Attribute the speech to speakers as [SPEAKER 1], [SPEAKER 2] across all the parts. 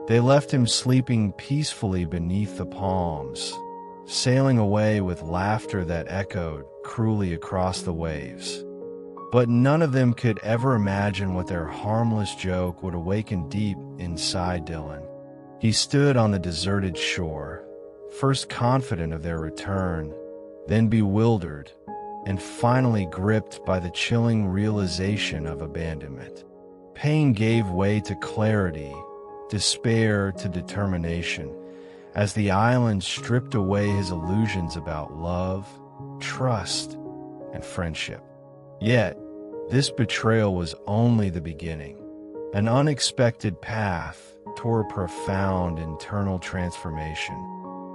[SPEAKER 1] They left him sleeping peacefully beneath the palms, sailing away with laughter that echoed cruelly across the waves. But none of them could ever imagine what their harmless joke would awaken deep inside Dylan. He stood on the deserted shore, first confident of their return, then bewildered, and finally gripped by the chilling realization of abandonment. Pain gave way to clarity, despair to determination, as the island stripped away his illusions about love, trust, and friendship. Yet, this betrayal was only the beginning, an unexpected path toward profound internal transformation.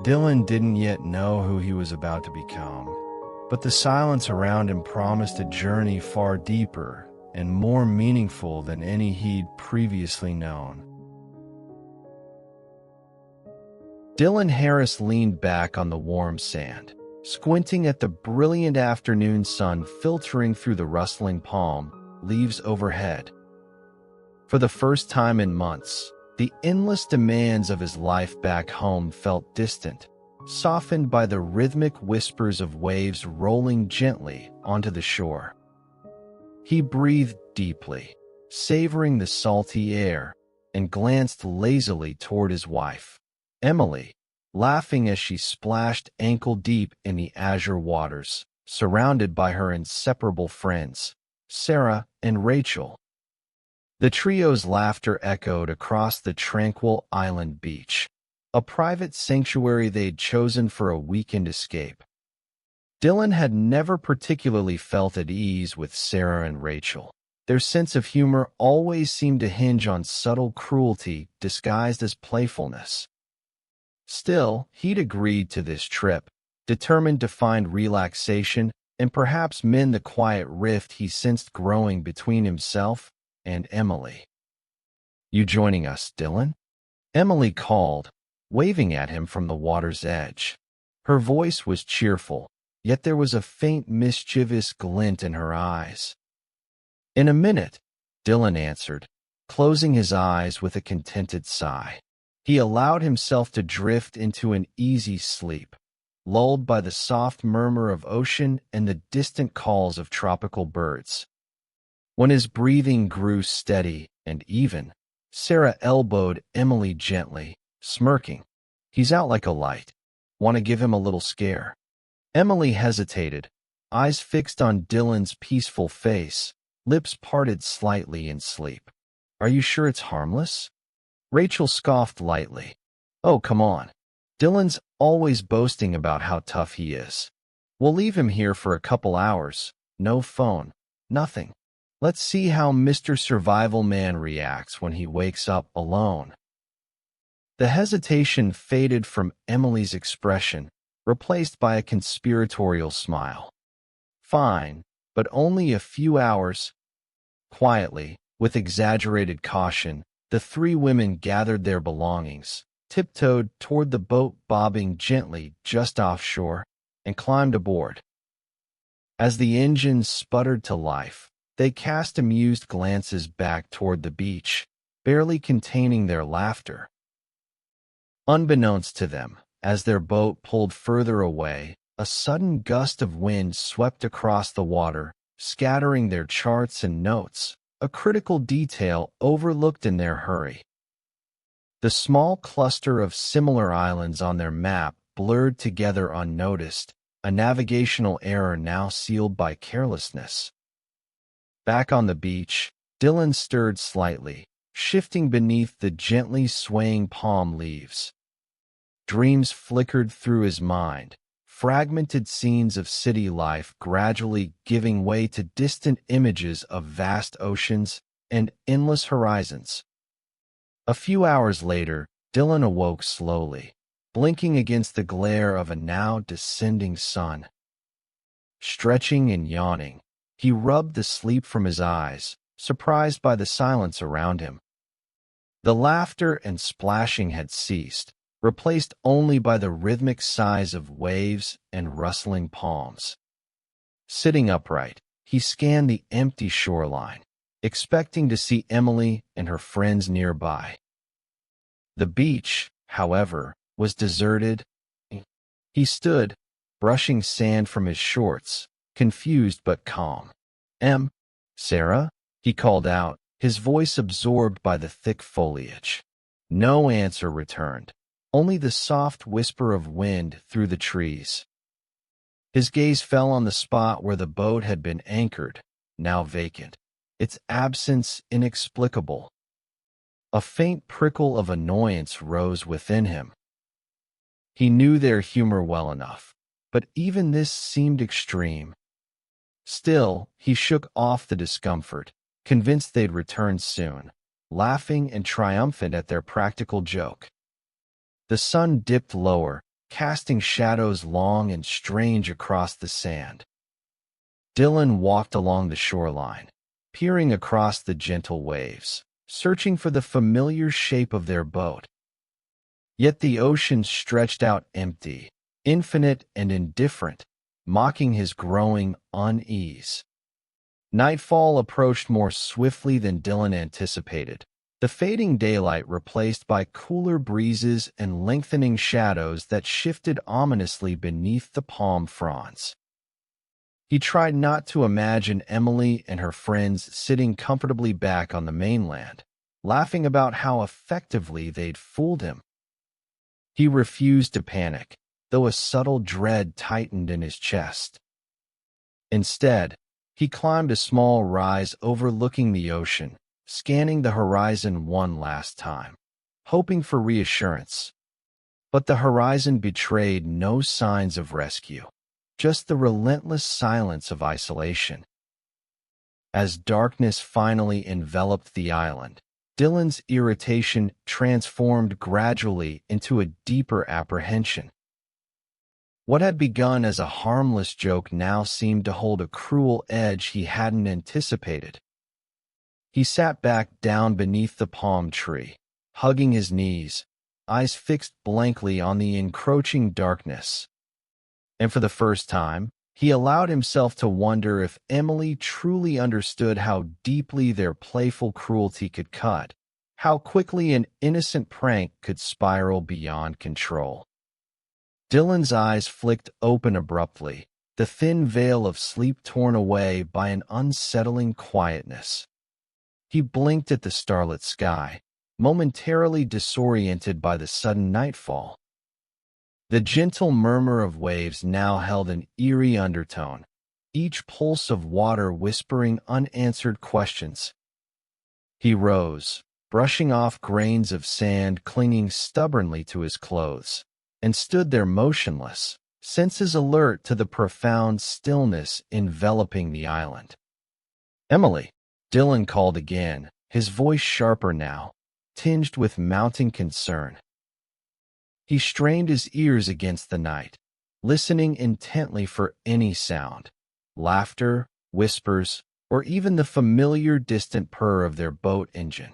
[SPEAKER 1] Dylan didn't yet know who he was about to become, but the silence around him promised a journey far deeper and more meaningful than any he'd previously known. Dylan Harris leaned back on the warm sand, squinting at the brilliant afternoon sun filtering through the rustling palm leaves overhead. For the first time in months, the endless demands of his life back home felt distant, softened by the rhythmic whispers of waves rolling gently onto the shore. He breathed deeply, savoring the salty air, and glanced lazily toward his wife, Emily, laughing as she splashed ankle-deep in the azure waters, surrounded by her inseparable friends, Sarah and Rachel. The trio's laughter echoed across the tranquil island beach, a private sanctuary they'd chosen for a weekend escape. Dylan had never particularly felt at ease with Sarah and Rachel. Their sense of humor always seemed to hinge on subtle cruelty disguised as playfulness. Still, he'd agreed to this trip, determined to find relaxation and perhaps mend the quiet rift he sensed growing between himself and Emily. "You joining us, Dylan?" Emily called, waving at him from the water's edge. Her voice was cheerful, yet there was a faint mischievous glint in her eyes. "In a minute," Dylan answered, closing his eyes with a contented sigh. He allowed himself to drift into an easy sleep, lulled by the soft murmur of ocean and the distant calls of tropical birds. When his breathing grew steady and even, Sarah elbowed Emily gently, smirking. "He's out like a light. Want to give him a little scare?" Emily hesitated, eyes fixed on Dylan's peaceful face, lips parted slightly in sleep. "Are you sure it's harmless?" Rachel scoffed lightly. "Oh, come on. Dylan's always boasting about how tough he is. We'll leave him here for a couple hours. No phone. Nothing. Let's see how Mr. Survival Man reacts when he wakes up alone." The hesitation faded from Emily's expression, replaced by a conspiratorial smile. "Fine, but only a few hours." Quietly, with exaggerated caution, the three women gathered their belongings, tiptoed toward the boat bobbing gently just offshore, and climbed aboard. As the engine sputtered to life, they cast amused glances back toward the beach, barely containing their laughter. Unbeknownst to them, as their boat pulled further away, a sudden gust of wind swept across the water, scattering their charts and notes, a critical detail overlooked in their hurry. The small cluster of similar islands on their map blurred together unnoticed, a navigational error now sealed by carelessness. Back on the beach, Dylan stirred slightly, shifting beneath the gently swaying palm leaves. Dreams flickered through his mind, fragmented scenes of city life gradually giving way to distant images of vast oceans and endless horizons. A few hours later, Dylan awoke slowly, blinking against the glare of a now descending sun. Stretching and yawning, he rubbed the sleep from his eyes, surprised by the silence around him. The laughter and splashing had ceased, replaced only by the rhythmic sighs of waves and rustling palms. Sitting upright, he scanned the empty shoreline, expecting to see Emily and her friends nearby. The beach, however, was deserted. He stood, brushing sand from his shorts, confused but calm. Sarah? He called out, his voice absorbed by the thick foliage. No answer returned, only the soft whisper of wind through the trees. His gaze fell on the spot where the boat had been anchored, now vacant, its absence inexplicable. A faint prickle of annoyance rose within him. He knew their humor well enough, but even this seemed extreme. Still, he shook off the discomfort, convinced they'd return soon, laughing and triumphant at their practical joke. The sun dipped lower, casting shadows long and strange across the sand. Dylan walked along the shoreline, peering across the gentle waves, searching for the familiar shape of their boat. Yet the ocean stretched out empty, infinite and indifferent, mocking his growing unease. Nightfall approached more swiftly than Dylan anticipated, the fading daylight replaced by cooler breezes and lengthening shadows that shifted ominously beneath the palm fronds. He tried not to imagine Emily and her friends sitting comfortably back on the mainland, laughing about how effectively they'd fooled him. He refused to panic, though a subtle dread tightened in his chest. Instead, he climbed a small rise overlooking the ocean, scanning the horizon one last time, hoping for reassurance. But the horizon betrayed no signs of rescue, just the relentless silence of isolation. As darkness finally enveloped the island, Dylan's irritation transformed gradually into a deeper apprehension. What had begun as a harmless joke now seemed to hold a cruel edge he hadn't anticipated. He sat back down beneath the palm tree, hugging his knees, eyes fixed blankly on the encroaching darkness. And for the first time, he allowed himself to wonder if Emily truly understood how deeply their playful cruelty could cut, how quickly an innocent prank could spiral beyond control. Dylan's eyes flicked open abruptly, the thin veil of sleep torn away by an unsettling quietness. He blinked at the starlit sky, momentarily disoriented by the sudden nightfall. The gentle murmur of waves now held an eerie undertone, each pulse of water whispering unanswered questions. He rose, brushing off grains of sand clinging stubbornly to his clothes, and stood there motionless, senses alert to the profound stillness enveloping the island. "Emily," Dylan called again, his voice sharper now, tinged with mounting concern. He strained his ears against the night, listening intently for any sound, laughter, whispers, or even the familiar distant purr of their boat engine.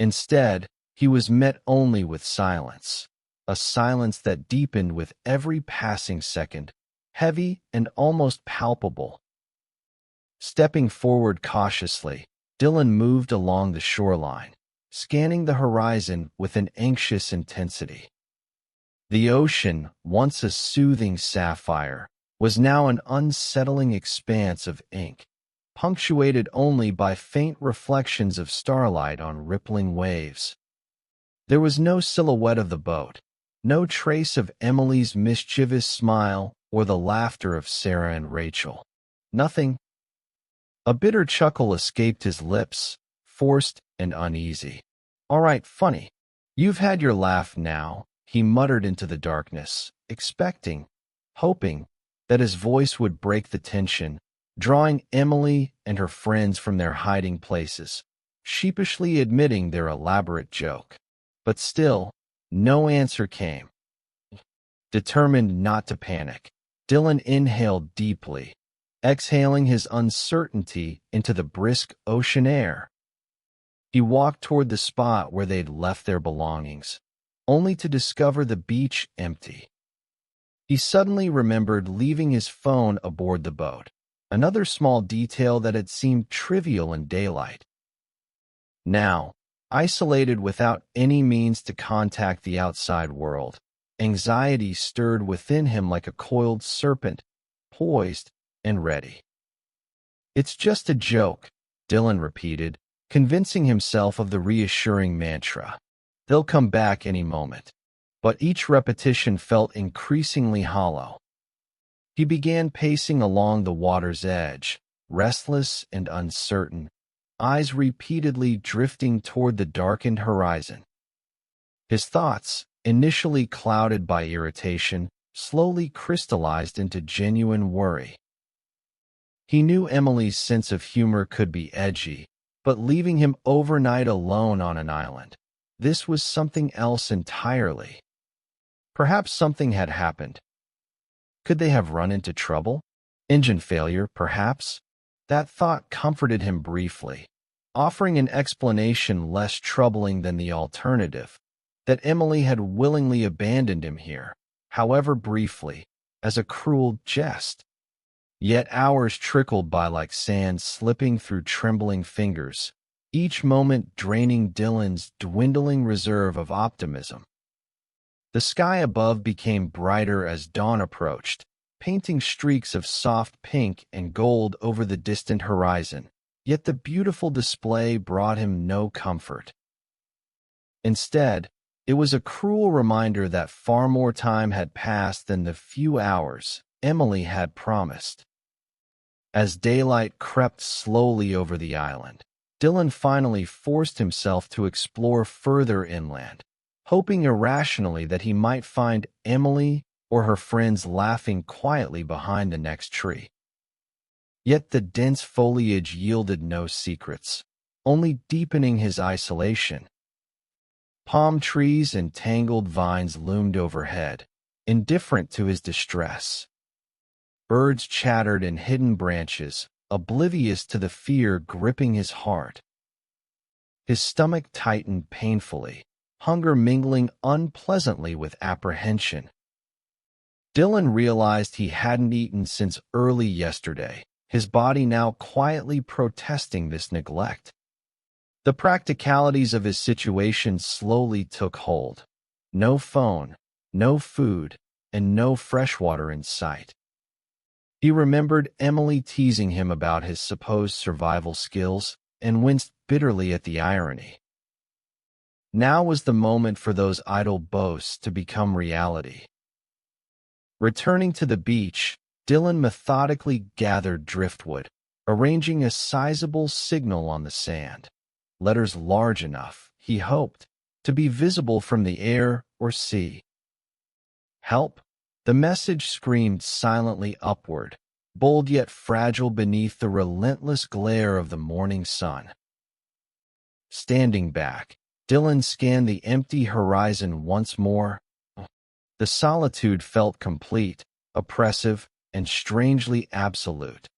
[SPEAKER 1] Instead, he was met only with silence, a silence that deepened with every passing second, heavy and almost palpable. Stepping forward cautiously, Dylan moved along the shoreline, scanning the horizon with an anxious intensity. The ocean, once a soothing sapphire, was now an unsettling expanse of ink, punctuated only by faint reflections of starlight on rippling waves. There was no silhouette of the boat, no trace of Emily's mischievous smile or the laughter of Sarah and Rachel. Nothing. A bitter chuckle escaped his lips, forced and uneasy. "All right, funny. You've had your laugh now," he muttered into the darkness, expecting, hoping, that his voice would break the tension, drawing Emily and her friends from their hiding places, sheepishly admitting their elaborate joke. But still, no answer came. Determined not to panic, Dylan inhaled deeply, exhaling his uncertainty into the brisk ocean air. He walked toward the spot where they'd left their belongings, only to discover the beach empty. He suddenly remembered leaving his phone aboard the boat, another small detail that had seemed trivial in daylight. Now, Isolated without any means to contact the outside world, anxiety stirred within him like a coiled serpent, poised and ready. "It's just a joke," Dylan repeated, convincing himself of the reassuring mantra. "They'll come back any moment." But each repetition felt increasingly hollow. He began pacing along the water's edge, restless and uncertain, eyes repeatedly drifting toward the darkened horizon. His thoughts, initially clouded by irritation, slowly crystallized into genuine worry. He knew Emily's sense of humor could be edgy, but leaving him overnight alone on an island, this was something else entirely. Perhaps something had happened. Could they have run into trouble? Engine failure, perhaps? That thought comforted him briefly, offering an explanation less troubling than the alternative, that Emily had willingly abandoned him here, however briefly, as a cruel jest. Yet hours trickled by like sand slipping through trembling fingers, each moment draining Dylan's dwindling reserve of optimism. The sky above became brighter as dawn approached, painting streaks of soft pink and gold over the distant horizon, yet the beautiful display brought him no comfort. Instead, it was a cruel reminder that far more time had passed than the few hours Emily had promised. As daylight crept slowly over the island, Dylan finally forced himself to explore further inland, hoping irrationally that he might find Emily or her friends laughing quietly behind the next tree. Yet the dense foliage yielded no secrets, only deepening his isolation. Palm trees and tangled vines loomed overhead, indifferent to his distress. Birds chattered in hidden branches, oblivious to the fear gripping his heart. His stomach tightened painfully, hunger mingling unpleasantly with apprehension. Dylan realized he hadn't eaten since early yesterday, his body now quietly protesting this neglect. The practicalities of his situation slowly took hold. No phone, no food, and no fresh water in sight. He remembered Emily teasing him about his supposed survival skills and winced bitterly at the irony. Now was the moment for those idle boasts to become reality. Returning to the beach, Dylan methodically gathered driftwood, arranging a sizable signal on the sand. Letters large enough, he hoped, to be visible from the air or sea. "Help!" The message screamed silently upward, bold yet fragile beneath the relentless glare of the morning sun. Standing back, Dylan scanned the empty horizon once more. The solitude felt complete, oppressive, and strangely absolute.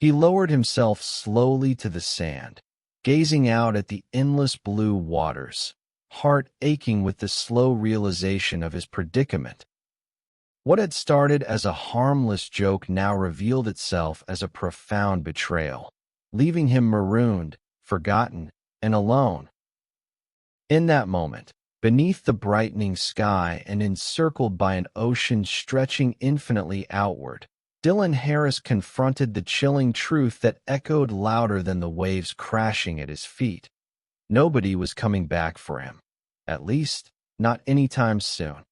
[SPEAKER 1] He lowered himself slowly to the sand, gazing out at the endless blue waters, heart aching with the slow realization of his predicament. What had started as a harmless joke now revealed itself as a profound betrayal, leaving him marooned, forgotten, and alone. In that moment, beneath the brightening sky and encircled by an ocean stretching infinitely outward, Dylan Harris confronted the chilling truth that echoed louder than the waves crashing at his feet. Nobody was coming back for him. At least, not anytime soon.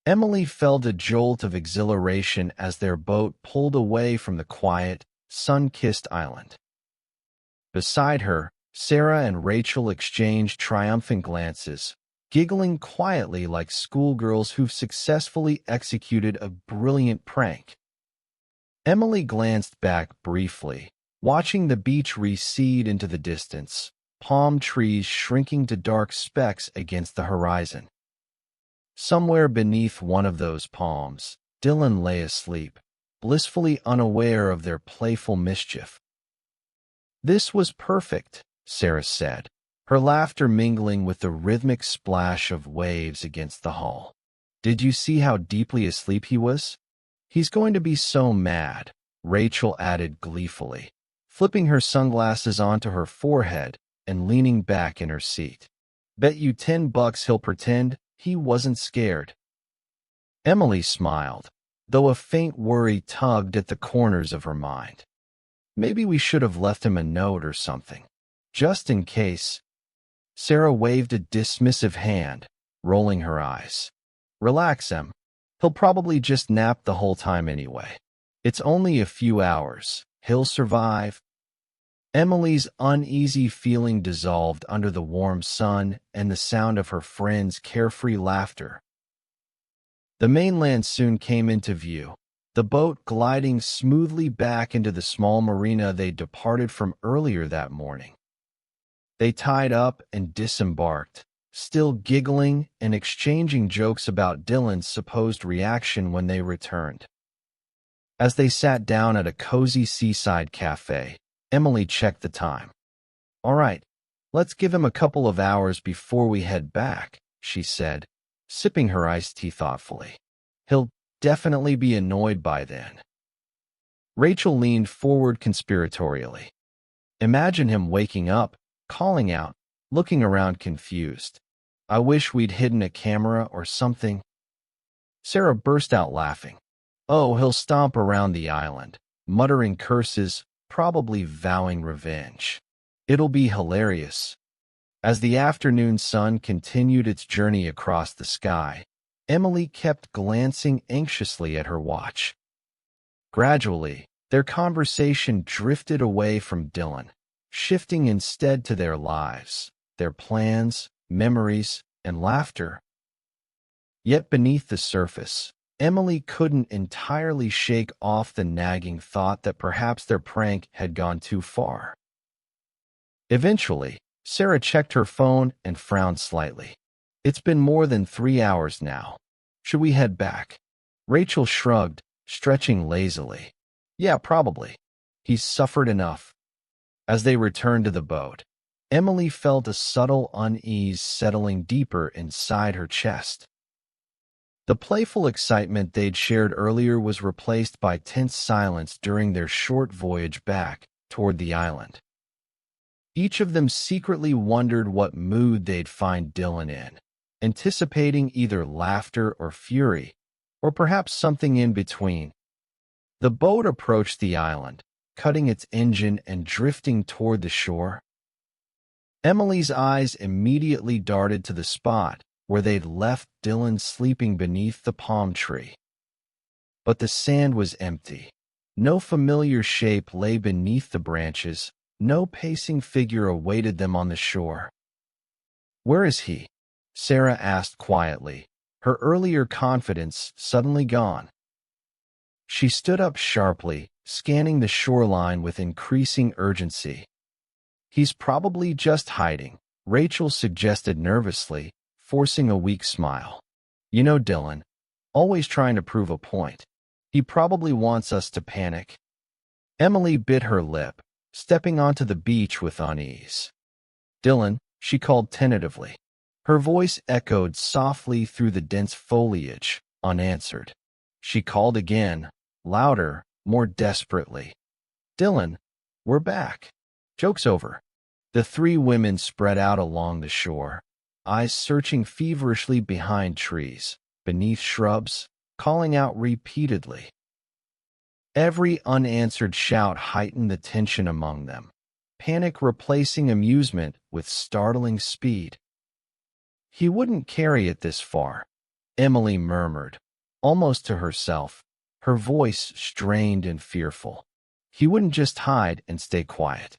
[SPEAKER 1] Emily felt a jolt of exhilaration as their boat pulled away from the quiet, sun-kissed island. Beside her, Sarah and Rachel exchanged triumphant glances, giggling quietly like schoolgirls who've successfully executed a brilliant prank. Emily glanced back briefly, watching the beach recede into the distance, palm trees shrinking to dark specks against the horizon. Somewhere beneath one of those palms, Dylan lay asleep, blissfully unaware of their playful mischief. "This was perfect," Sarah said, her laughter mingling with the rhythmic splash of waves against the hull. "Did you see how deeply asleep he was? He's going to be so mad," Rachel added gleefully, flipping her sunglasses onto her forehead and leaning back in her seat. Bet you $10 he'll pretend he wasn't scared. Emily smiled, though a faint worry tugged at the corners of her mind. Maybe we should have left him a note or something, just in case. Sarah waved a dismissive hand, rolling her eyes. Relax, Em. He'll probably just nap the whole time anyway. It's only a few hours. He'll survive. Emily's uneasy feeling dissolved under the warm sun and the sound of her friend's carefree laughter. The mainland soon came into view, the boat gliding smoothly back into the small marina they departed from earlier that morning. They tied up and disembarked, still giggling and exchanging jokes about Dylan's supposed reaction when they returned. As they sat down at a cozy seaside cafe, Emily checked the time. All right, let's give him a couple of hours before we head back, she said, sipping her iced tea thoughtfully. He'll definitely be annoyed by then. Rachel leaned forward conspiratorially. Imagine him waking up, calling out, looking around confused. I wish we'd hidden a camera or something. Sarah burst out laughing. Oh, he'll stomp around the island, muttering curses, probably vowing revenge. It'll be hilarious. As the afternoon sun continued its journey across the sky, Emily kept glancing anxiously at her watch. Gradually, their conversation drifted away from Dylan, shifting instead to their lives, their plans, memories, and laughter. Yet beneath the surface, Emily couldn't entirely shake off the nagging thought that perhaps their prank had gone too far. Eventually, Sarah checked her phone and frowned slightly. It's been more than 3 hours now. Should we head back? Rachel shrugged, stretching lazily. Yeah, probably. He's suffered enough. As they returned to the boat, Emily felt a subtle unease settling deeper inside her chest. The playful excitement they'd shared earlier was replaced by tense silence during their short voyage back toward the island. Each of them secretly wondered what mood they'd find Dylan in, anticipating either laughter or fury, or perhaps something in between. The boat approached the island, cutting its engine and drifting toward the shore. Emily's eyes immediately darted to the spot where they'd left Dylan sleeping beneath the palm tree. But the sand was empty. No familiar shape lay beneath the branches. No pacing figure awaited them on the shore. Where is he? Sarah asked quietly, her earlier confidence suddenly gone. She stood up sharply, scanning the shoreline with increasing urgency. He's probably just hiding, Rachel suggested nervously, forcing a weak smile. You know Dylan, always trying to prove a point. He probably wants us to panic. Emily bit her lip, stepping onto the beach with unease. Dylan, she called tentatively. Her voice echoed softly through the dense foliage, unanswered. She called again, louder, more desperately. Dylan, we're back. Joke's over. The three women spread out along the shore, eyes searching feverishly behind trees, beneath shrubs, calling out repeatedly. Every unanswered shout heightened the tension among them, panic replacing amusement with startling speed. He wouldn't carry it this far, Emily murmured, almost to herself, her voice strained and fearful. He wouldn't just hide and stay quiet.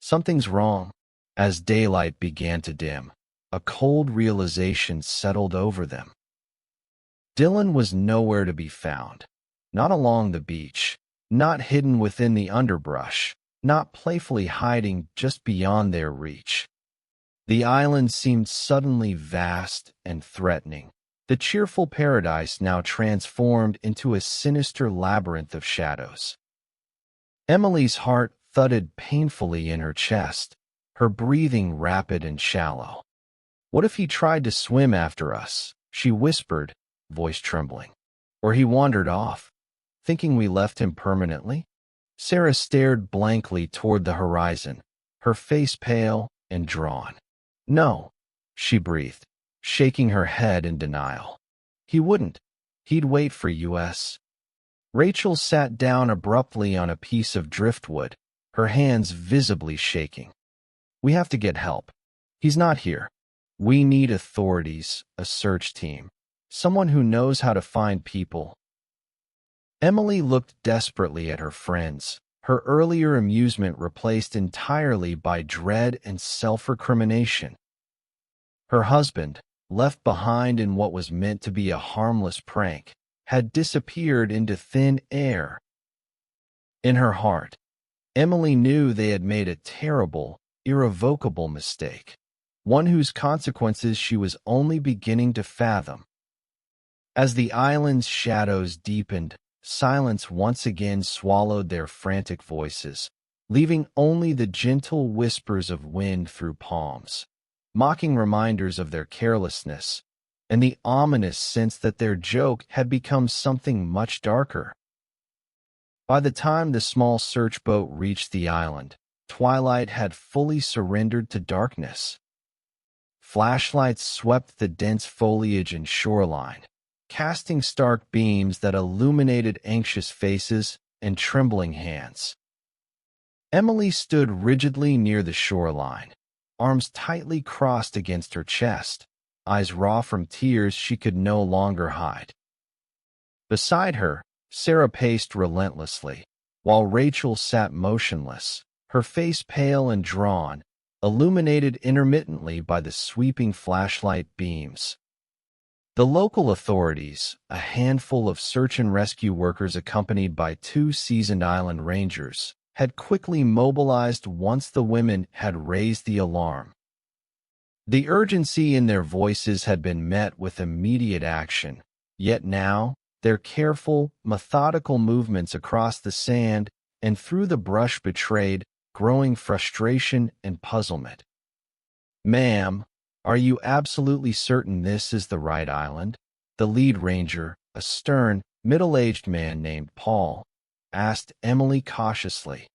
[SPEAKER 1] Something's wrong. As daylight began to dim, a cold realization settled over them. Dylan was nowhere to be found. Not along the beach, not hidden within the underbrush, not playfully hiding just beyond their reach. The island seemed suddenly vast and threatening, the cheerful paradise now transformed into a sinister labyrinth of shadows. Emily's heart thudded painfully in her chest, her breathing rapid and shallow. What if he tried to swim after us? She whispered, voice trembling. Or he wandered off, thinking we left him permanently? Sarah stared blankly toward the horizon, her face pale, and drawn. "No," she breathed, shaking her head in denial. "He wouldn't. He'd wait for us." Rachel sat down abruptly on a piece of driftwood, her hands visibly shaking. "We have to get help. He's not here. We need authorities, a search team, someone who knows how to find people." Emily looked desperately at her friends, her earlier amusement replaced entirely by dread and self-recrimination. Her husband, left behind in what was meant to be a harmless prank, had disappeared into thin air. In her heart, Emily knew they had made a terrible, irrevocable mistake, one whose consequences she was only beginning to fathom. As the island's shadows deepened, silence once again swallowed their frantic voices, leaving only the gentle whispers of wind through palms, mocking reminders of their carelessness, and the ominous sense that their joke had become something much darker. By the time the small search boat reached the island, twilight had fully surrendered to darkness. Flashlights swept the dense foliage and shoreline, casting stark beams that illuminated anxious faces and trembling hands. Emily stood rigidly near the shoreline, arms tightly crossed against her chest, eyes raw from tears she could no longer hide. Beside her, Sarah paced relentlessly, while Rachel sat motionless, her face pale and drawn, illuminated intermittently by the sweeping flashlight beams. The local authorities, a handful of search and rescue workers accompanied by 2 seasoned island rangers, had quickly mobilized once the women had raised the alarm. The urgency in their voices had been met with immediate action, yet now, their careful, methodical movements across the sand and through the brush betrayed growing frustration and puzzlement. "Ma'am, are you absolutely certain this is the right island?" The lead ranger, a stern, middle-aged man named Paul, asked Emily cautiously.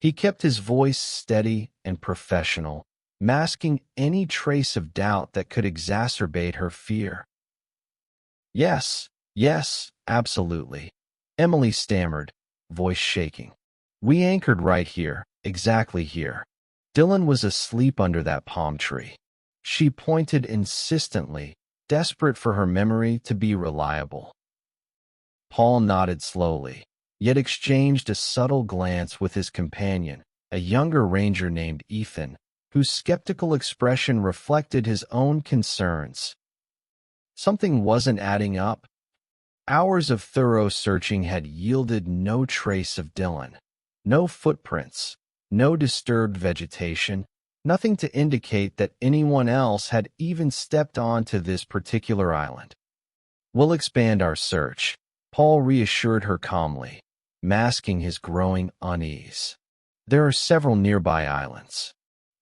[SPEAKER 1] He kept his voice steady and professional, masking any trace of doubt that could exacerbate her fear. Yes, absolutely," Emily stammered, voice shaking. "We anchored right here, exactly here. Dylan was asleep under that palm tree." She pointed insistently, desperate for her memory to be reliable. Paul nodded slowly, yet exchanged a subtle glance with his companion, a younger ranger named Ethan, whose skeptical expression reflected his own concerns. Something wasn't adding up. Hours of thorough searching had yielded no trace of Dylan, no footprints, no disturbed vegetation, nothing to indicate that anyone else had even stepped onto this particular island. "We'll expand our search," Paul reassured her calmly, masking his growing unease. "There are several nearby islands.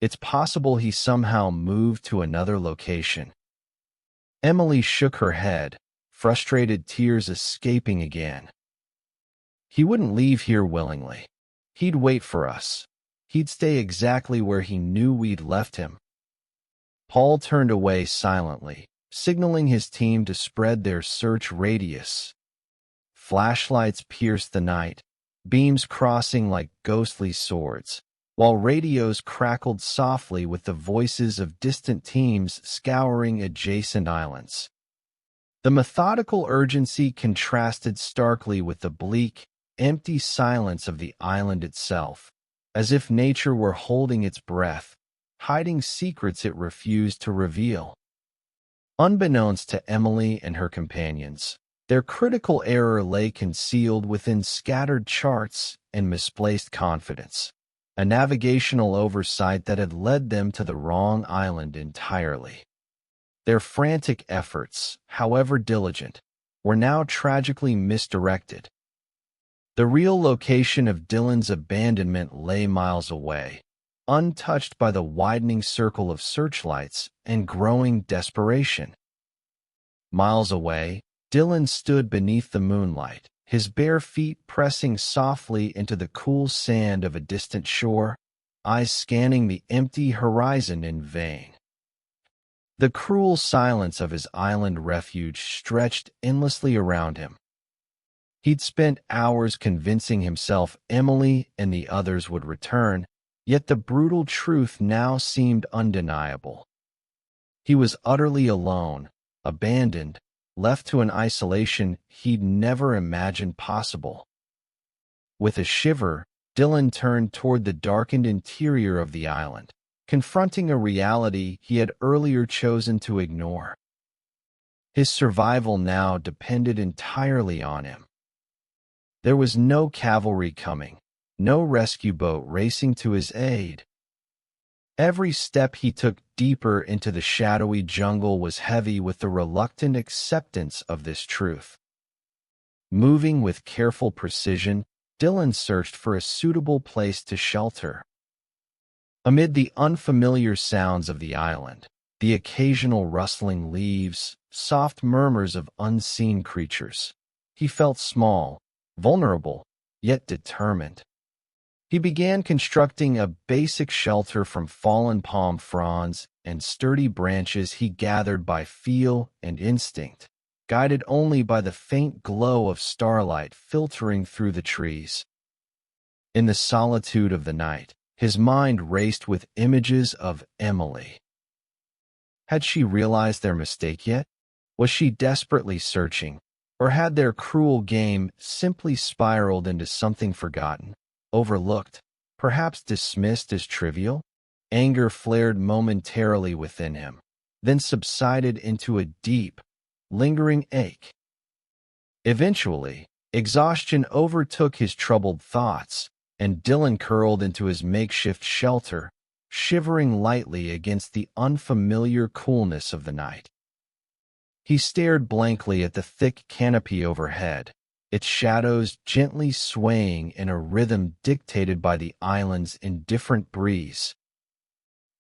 [SPEAKER 1] It's possible he somehow moved to another location." Emily shook her head, frustrated tears escaping again. "He wouldn't leave here willingly. He'd wait for us. He'd stay exactly where he knew we'd left him." Paul turned away silently, signaling his team to spread their search radius. Flashlights pierced the night, beams crossing like ghostly swords, while radios crackled softly with the voices of distant teams scouring adjacent islands. The methodical urgency contrasted starkly with the bleak, empty silence of the island itself, as if nature were holding its breath, hiding secrets it refused to reveal. Unbeknownst to Emily and her companions, their critical error lay concealed within scattered charts and misplaced confidence, a navigational oversight that had led them to the wrong island entirely. Their frantic efforts, however diligent, were now tragically misdirected. The real location of Dylan's abandonment lay miles away, untouched by the widening circle of searchlights and growing desperation. Miles away, Dylan stood beneath the moonlight, his bare feet pressing softly into the cool sand of a distant shore, eyes scanning the empty horizon in vain. The cruel silence of his island refuge stretched endlessly around him. He'd spent hours convincing himself Emily and the others would return, yet the brutal truth now seemed undeniable. He was utterly alone, abandoned, left to an isolation he'd never imagined possible. With a shiver, Dylan turned toward the darkened interior of the island, confronting a reality he had earlier chosen to ignore. His survival now depended entirely on him. There was no cavalry coming, no rescue boat racing to his aid. Every step he took deeper into the shadowy jungle was heavy with the reluctant acceptance of this truth. Moving with careful precision, Dylan searched for a suitable place to shelter. Amid the unfamiliar sounds of the island, the occasional rustling leaves, soft murmurs of unseen creatures, he felt small, vulnerable, yet determined. He began constructing a basic shelter from fallen palm fronds and sturdy branches he gathered by feel and instinct, guided only by the faint glow of starlight filtering through the trees. In the solitude of the night, his mind raced with images of Emily. Had she realized their mistake yet? Was she desperately searching? Or had their cruel game simply spiraled into something forgotten, overlooked, perhaps dismissed as trivial? Anger flared momentarily within him, then subsided into a deep, lingering ache. Eventually, exhaustion overtook his troubled thoughts, and Dylan curled into his makeshift shelter, shivering lightly against the unfamiliar coolness of the night. He stared blankly at the thick canopy overhead, its shadows gently swaying in a rhythm dictated by the island's indifferent breeze.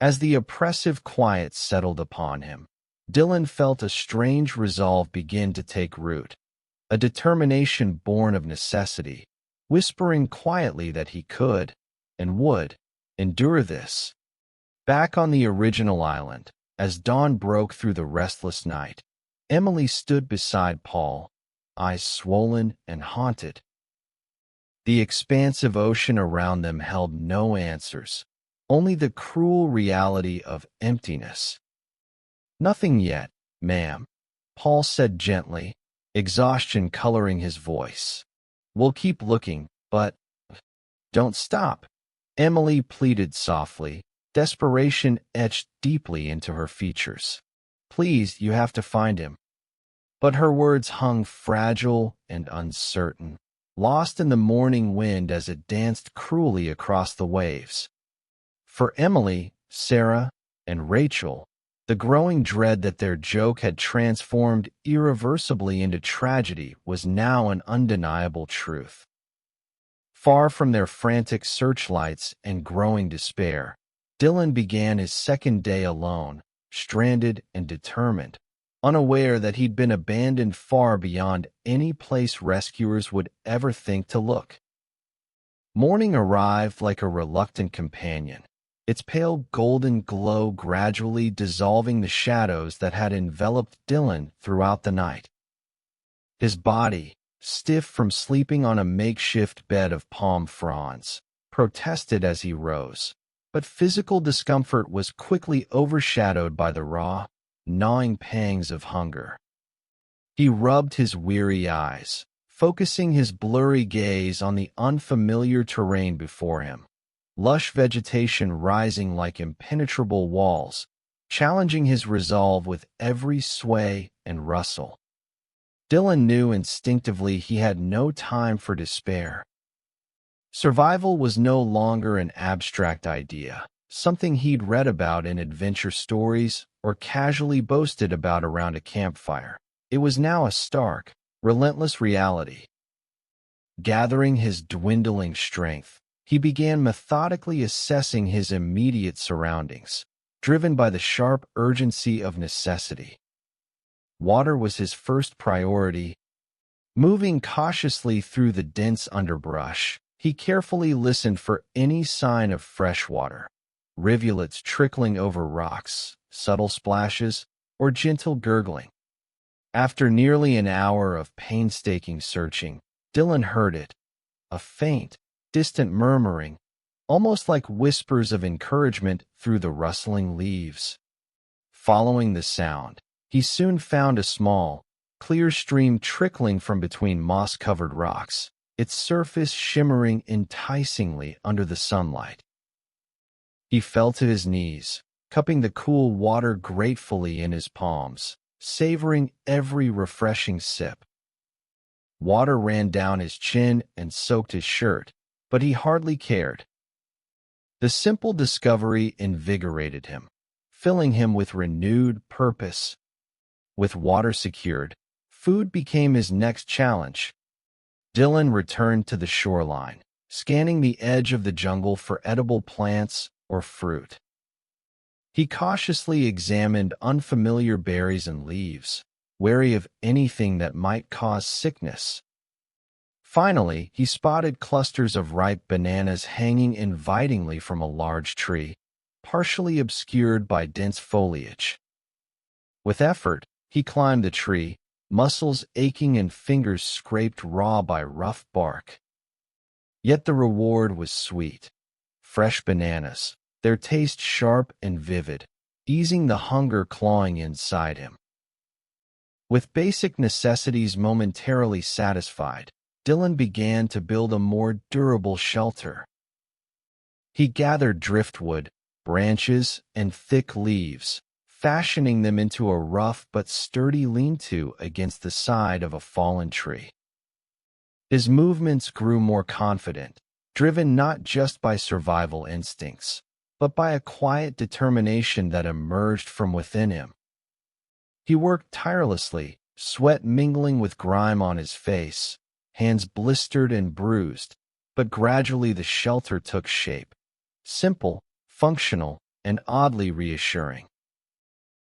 [SPEAKER 1] As the oppressive quiet settled upon him, Dylan felt a strange resolve begin to take root, a determination born of necessity, whispering quietly that he could, and would, endure this. Back on the original island, as dawn broke through the restless night, Emily stood beside Paul, eyes swollen and haunted. The expansive ocean around them held no answers, only the cruel reality of emptiness. "Nothing yet, ma'am," Paul said gently, exhaustion coloring his voice. "We'll keep looking, but don't stop," Emily pleaded softly, desperation etched deeply into her features. "Please, you have to find him." But her words hung fragile and uncertain, lost in the morning wind as it danced cruelly across the waves. For Emily, Sarah, and Rachel, the growing dread that their joke had transformed irreversibly into tragedy was now an undeniable truth. Far from their frantic searchlights and growing despair, Dylan began his second day alone, stranded and determined, unaware that he'd been abandoned far beyond any place rescuers would ever think to look. Morning arrived like a reluctant companion, its pale golden glow gradually dissolving the shadows that had enveloped Dylan throughout the night. His body, stiff from sleeping on a makeshift bed of palm fronds, protested as he rose, but physical discomfort was quickly overshadowed by the raw, gnawing pangs of hunger. He rubbed his weary eyes, focusing his blurry gaze on the unfamiliar terrain before him, lush vegetation rising like impenetrable walls, challenging his resolve with every sway and rustle. Dylan knew instinctively he had no time for despair. Survival was no longer an abstract idea, something he'd read about in adventure stories or casually boasted about around a campfire. It was now a stark, relentless reality. Gathering his dwindling strength, he began methodically assessing his immediate surroundings, driven by the sharp urgency of necessity. Water was his first priority. Moving cautiously through the dense underbrush, He carefully listened for any sign of fresh water, rivulets trickling over rocks, subtle splashes, or gentle gurgling. After nearly an hour of painstaking searching, Dylan heard it, a faint, distant murmuring, almost like whispers of encouragement through the rustling leaves. Following the sound, he soon found a small, clear stream trickling from between moss-covered rocks, its surface shimmering enticingly under the sunlight. He fell to his knees, cupping the cool water gratefully in his palms, savoring every refreshing sip. Water ran down his chin and soaked his shirt, but he hardly cared. The simple discovery invigorated him, filling him with renewed purpose. With water secured, food became his next challenge. Dylan returned to the shoreline, scanning the edge of the jungle for edible plants or fruit. He cautiously examined unfamiliar berries and leaves, wary of anything that might cause sickness. Finally, he spotted clusters of ripe bananas hanging invitingly from a large tree, partially obscured by dense foliage. With effort, he climbed the tree, muscles aching and fingers scraped raw by rough bark. Yet the reward was sweet. Fresh bananas, their taste sharp and vivid, easing the hunger clawing inside him. With basic necessities momentarily satisfied, Dylan began to build a more durable shelter. He gathered driftwood, branches, and thick leaves, fashioning them into a rough but sturdy lean-to against the side of a fallen tree. His movements grew more confident, driven not just by survival instincts, but by a quiet determination that emerged from within him. He worked tirelessly, sweat mingling with grime on his face, hands blistered and bruised, but gradually the shelter took shape, simple, functional, and oddly reassuring.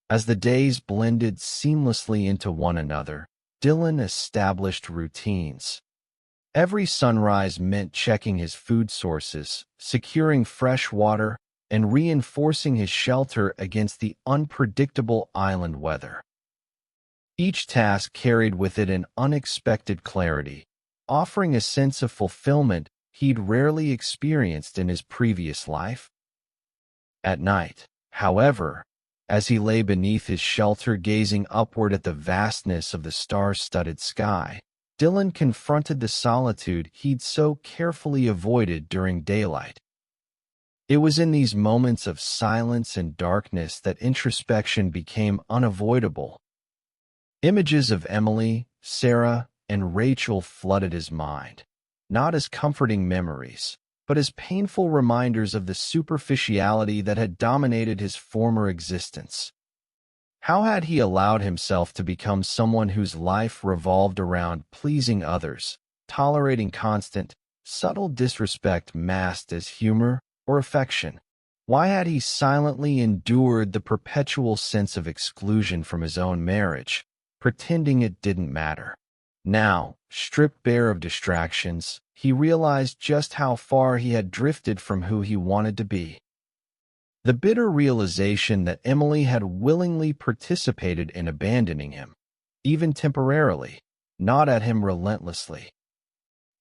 [SPEAKER 1] As the days blended seamlessly into one another, Dylan established routines. Every sunrise meant checking his food sources, securing fresh water, and reinforcing his shelter against the unpredictable island weather. Each task carried with it an unexpected clarity, offering a sense of fulfillment he'd rarely experienced in his previous life. At night, however, as he lay beneath his shelter gazing upward at the vastness of the star-studded sky, Dylan confronted the solitude he'd so carefully avoided during daylight. It was in these moments of silence and darkness that introspection became unavoidable. Images of Emily, Sarah, and Rachel flooded his mind, not as comforting memories, but as painful reminders of the superficiality that had dominated his former existence. How had he allowed himself to become someone whose life revolved around pleasing others, tolerating constant, subtle disrespect masked as humor or affection? Why had he silently endured the perpetual sense of exclusion from his own marriage, pretending it didn't matter? Now, stripped bare of distractions, he realized just how far he had drifted from who he wanted to be. The bitter realization that Emily had willingly participated in abandoning him, even temporarily, gnawed at him relentlessly.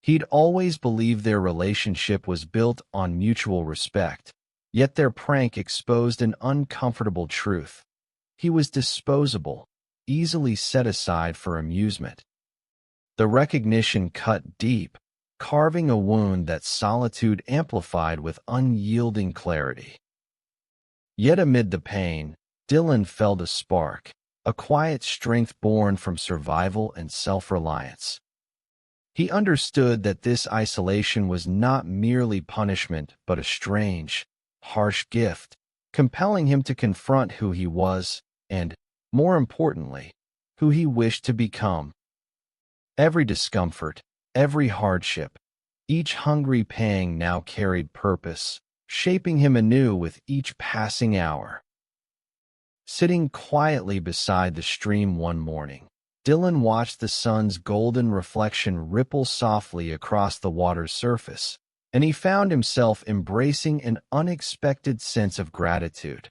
[SPEAKER 1] He'd always believed their relationship was built on mutual respect, yet their prank exposed an uncomfortable truth. He was disposable, easily set aside for amusement. The recognition cut deep, carving a wound that solitude amplified with unyielding clarity. Yet amid the pain, Dylan felt a spark, a quiet strength born from survival and self-reliance. He understood that this isolation was not merely punishment but a strange, harsh gift, compelling him to confront who he was and, more importantly, who he wished to become. Every discomfort, every hardship, each hungry pang now carried purpose, shaping him anew with each passing hour. Sitting quietly beside the stream one morning, Dylan watched the sun's golden reflection ripple softly across the water's surface, and he found himself embracing an unexpected sense of gratitude.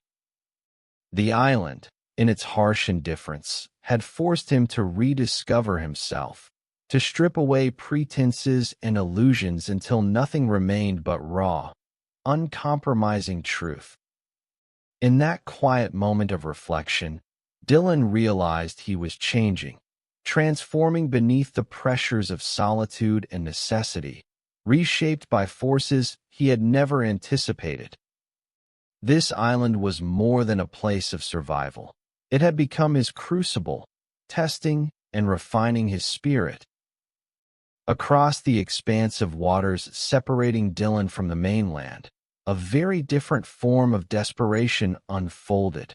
[SPEAKER 1] The island, in its harsh indifference, had forced him to rediscover himself, to strip away pretenses and illusions until nothing remained but raw, uncompromising truth. In that quiet moment of reflection, Dylan realized he was changing, transforming beneath the pressures of solitude and necessity, reshaped by forces he had never anticipated. This island was more than a place of survival. It had become his crucible, testing and refining his spirit. Across the expanse of waters separating Dylan from the mainland, a very different form of desperation unfolded.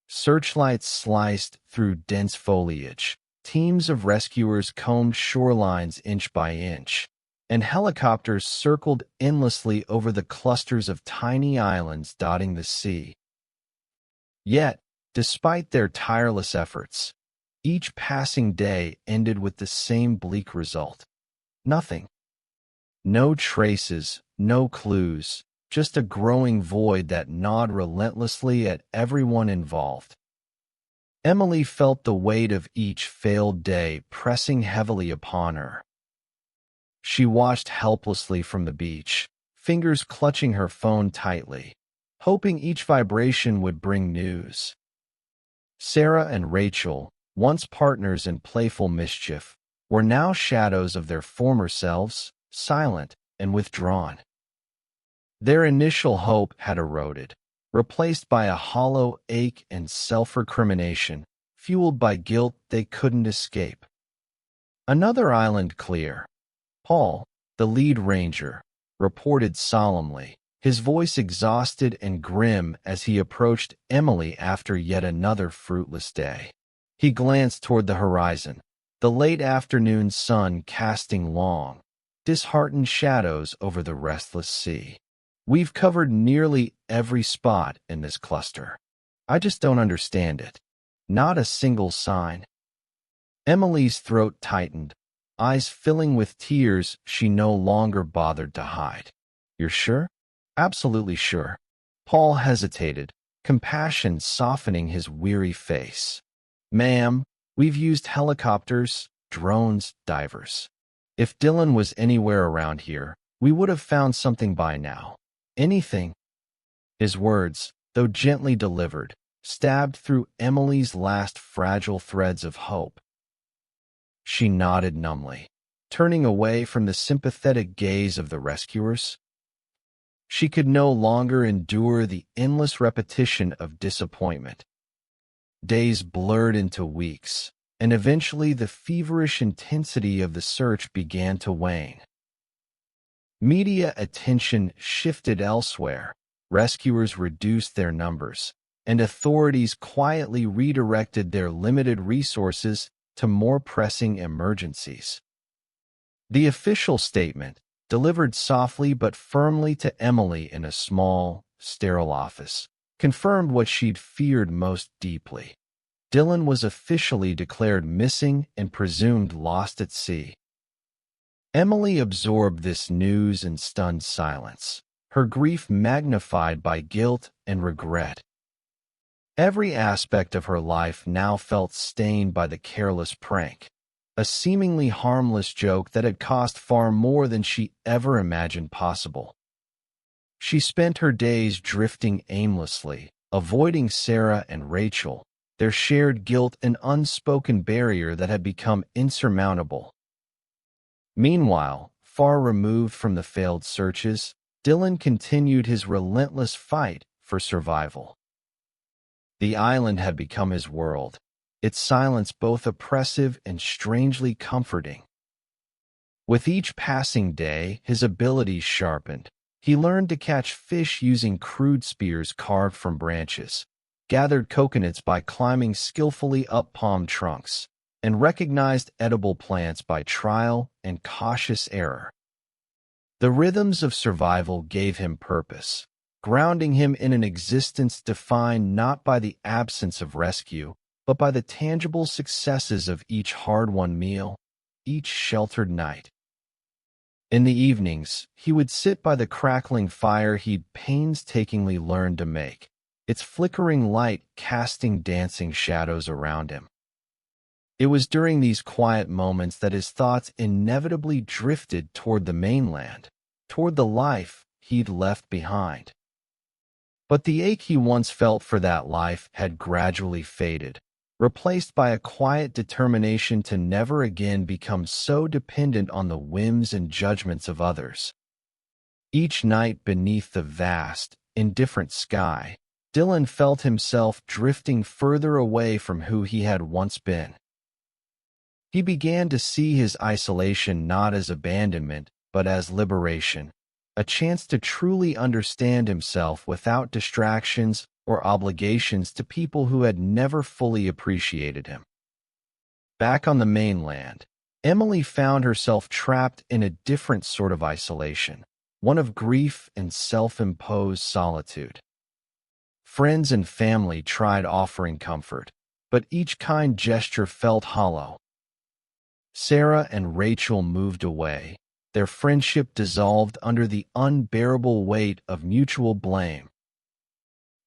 [SPEAKER 1] Searchlights sliced through dense foliage, teams of rescuers combed shorelines inch by inch, and helicopters circled endlessly over the clusters of tiny islands dotting the sea. Yet, despite their tireless efforts, each passing day ended with the same bleak result. Nothing. No traces, no clues, just a growing void that gnawed relentlessly at everyone involved. Emily felt the weight of each failed day pressing heavily upon her. She watched helplessly from the beach, fingers clutching her phone tightly, hoping each vibration would bring news. Sarah and Rachel, once partners in playful mischief, were now shadows of their former selves, silent and withdrawn. Their initial hope had eroded, replaced by a hollow ache and self-recrimination, fueled by guilt they couldn't escape. Another island clear. Paul, the lead ranger, reported solemnly, his voice exhausted and grim as he approached Emily after yet another fruitless day. He glanced toward the horizon, the late afternoon sun casting long, disheartened shadows over the restless sea. We've covered nearly every spot in this cluster. I just don't understand it. Not a single sign. Emily's throat tightened, eyes filling with tears she no longer bothered to hide. You're sure? Absolutely sure. Paul hesitated, compassion softening his weary face. Ma'am, we've used helicopters, drones, divers. If Dylan was anywhere around here, we would have found something by now. Anything. His words, though gently delivered, stabbed through Emily's last fragile threads of hope. She nodded numbly, turning away from the sympathetic gaze of the rescuers. She could no longer endure the endless repetition of disappointment. Days blurred into weeks, and eventually the feverish intensity of the search began to wane. Media attention shifted elsewhere, rescuers reduced their numbers, and authorities quietly redirected their limited resources to more pressing emergencies. The official statement, delivered softly but firmly to Emily in a small, sterile office, confirmed what she'd feared most deeply. Dylan was officially declared missing and presumed lost at sea. Emily absorbed this news in stunned silence, her grief magnified by guilt and regret. Every aspect of her life now felt stained by the careless prank, a seemingly harmless joke that had cost far more than she ever imagined possible. She spent her days drifting aimlessly, avoiding Sarah and Rachel, their shared guilt an unspoken barrier that had become insurmountable. Meanwhile, far removed from the failed searches, Dylan continued his relentless fight for survival. The island had become his world, its silence both oppressive and strangely comforting. With each passing day, his abilities sharpened. He learned to catch fish using crude spears carved from branches, gathered coconuts by climbing skillfully up palm trunks, and recognized edible plants by trial and cautious error. The rhythms of survival gave him purpose, grounding him in an existence defined not by the absence of rescue, but by the tangible successes of each hard-won meal, each sheltered night. In the evenings, he would sit by the crackling fire he'd painstakingly learned to make, its flickering light casting dancing shadows around him. It was during these quiet moments that his thoughts inevitably drifted toward the mainland, toward the life he'd left behind. But the ache he once felt for that life had gradually faded, replaced by a quiet determination to never again become so dependent on the whims and judgments of others. Each night beneath the vast, indifferent sky, Dylan felt himself drifting further away from who he had once been. He began to see his isolation not as abandonment, but as liberation, a chance to truly understand himself without distractions or obligations to people who had never fully appreciated him. Back on the mainland, Emily found herself trapped in a different sort of isolation, one of grief and self-imposed solitude. Friends and family tried offering comfort, but each kind gesture felt hollow. Sarah and Rachel moved away, their friendship dissolved under the unbearable weight of mutual blame.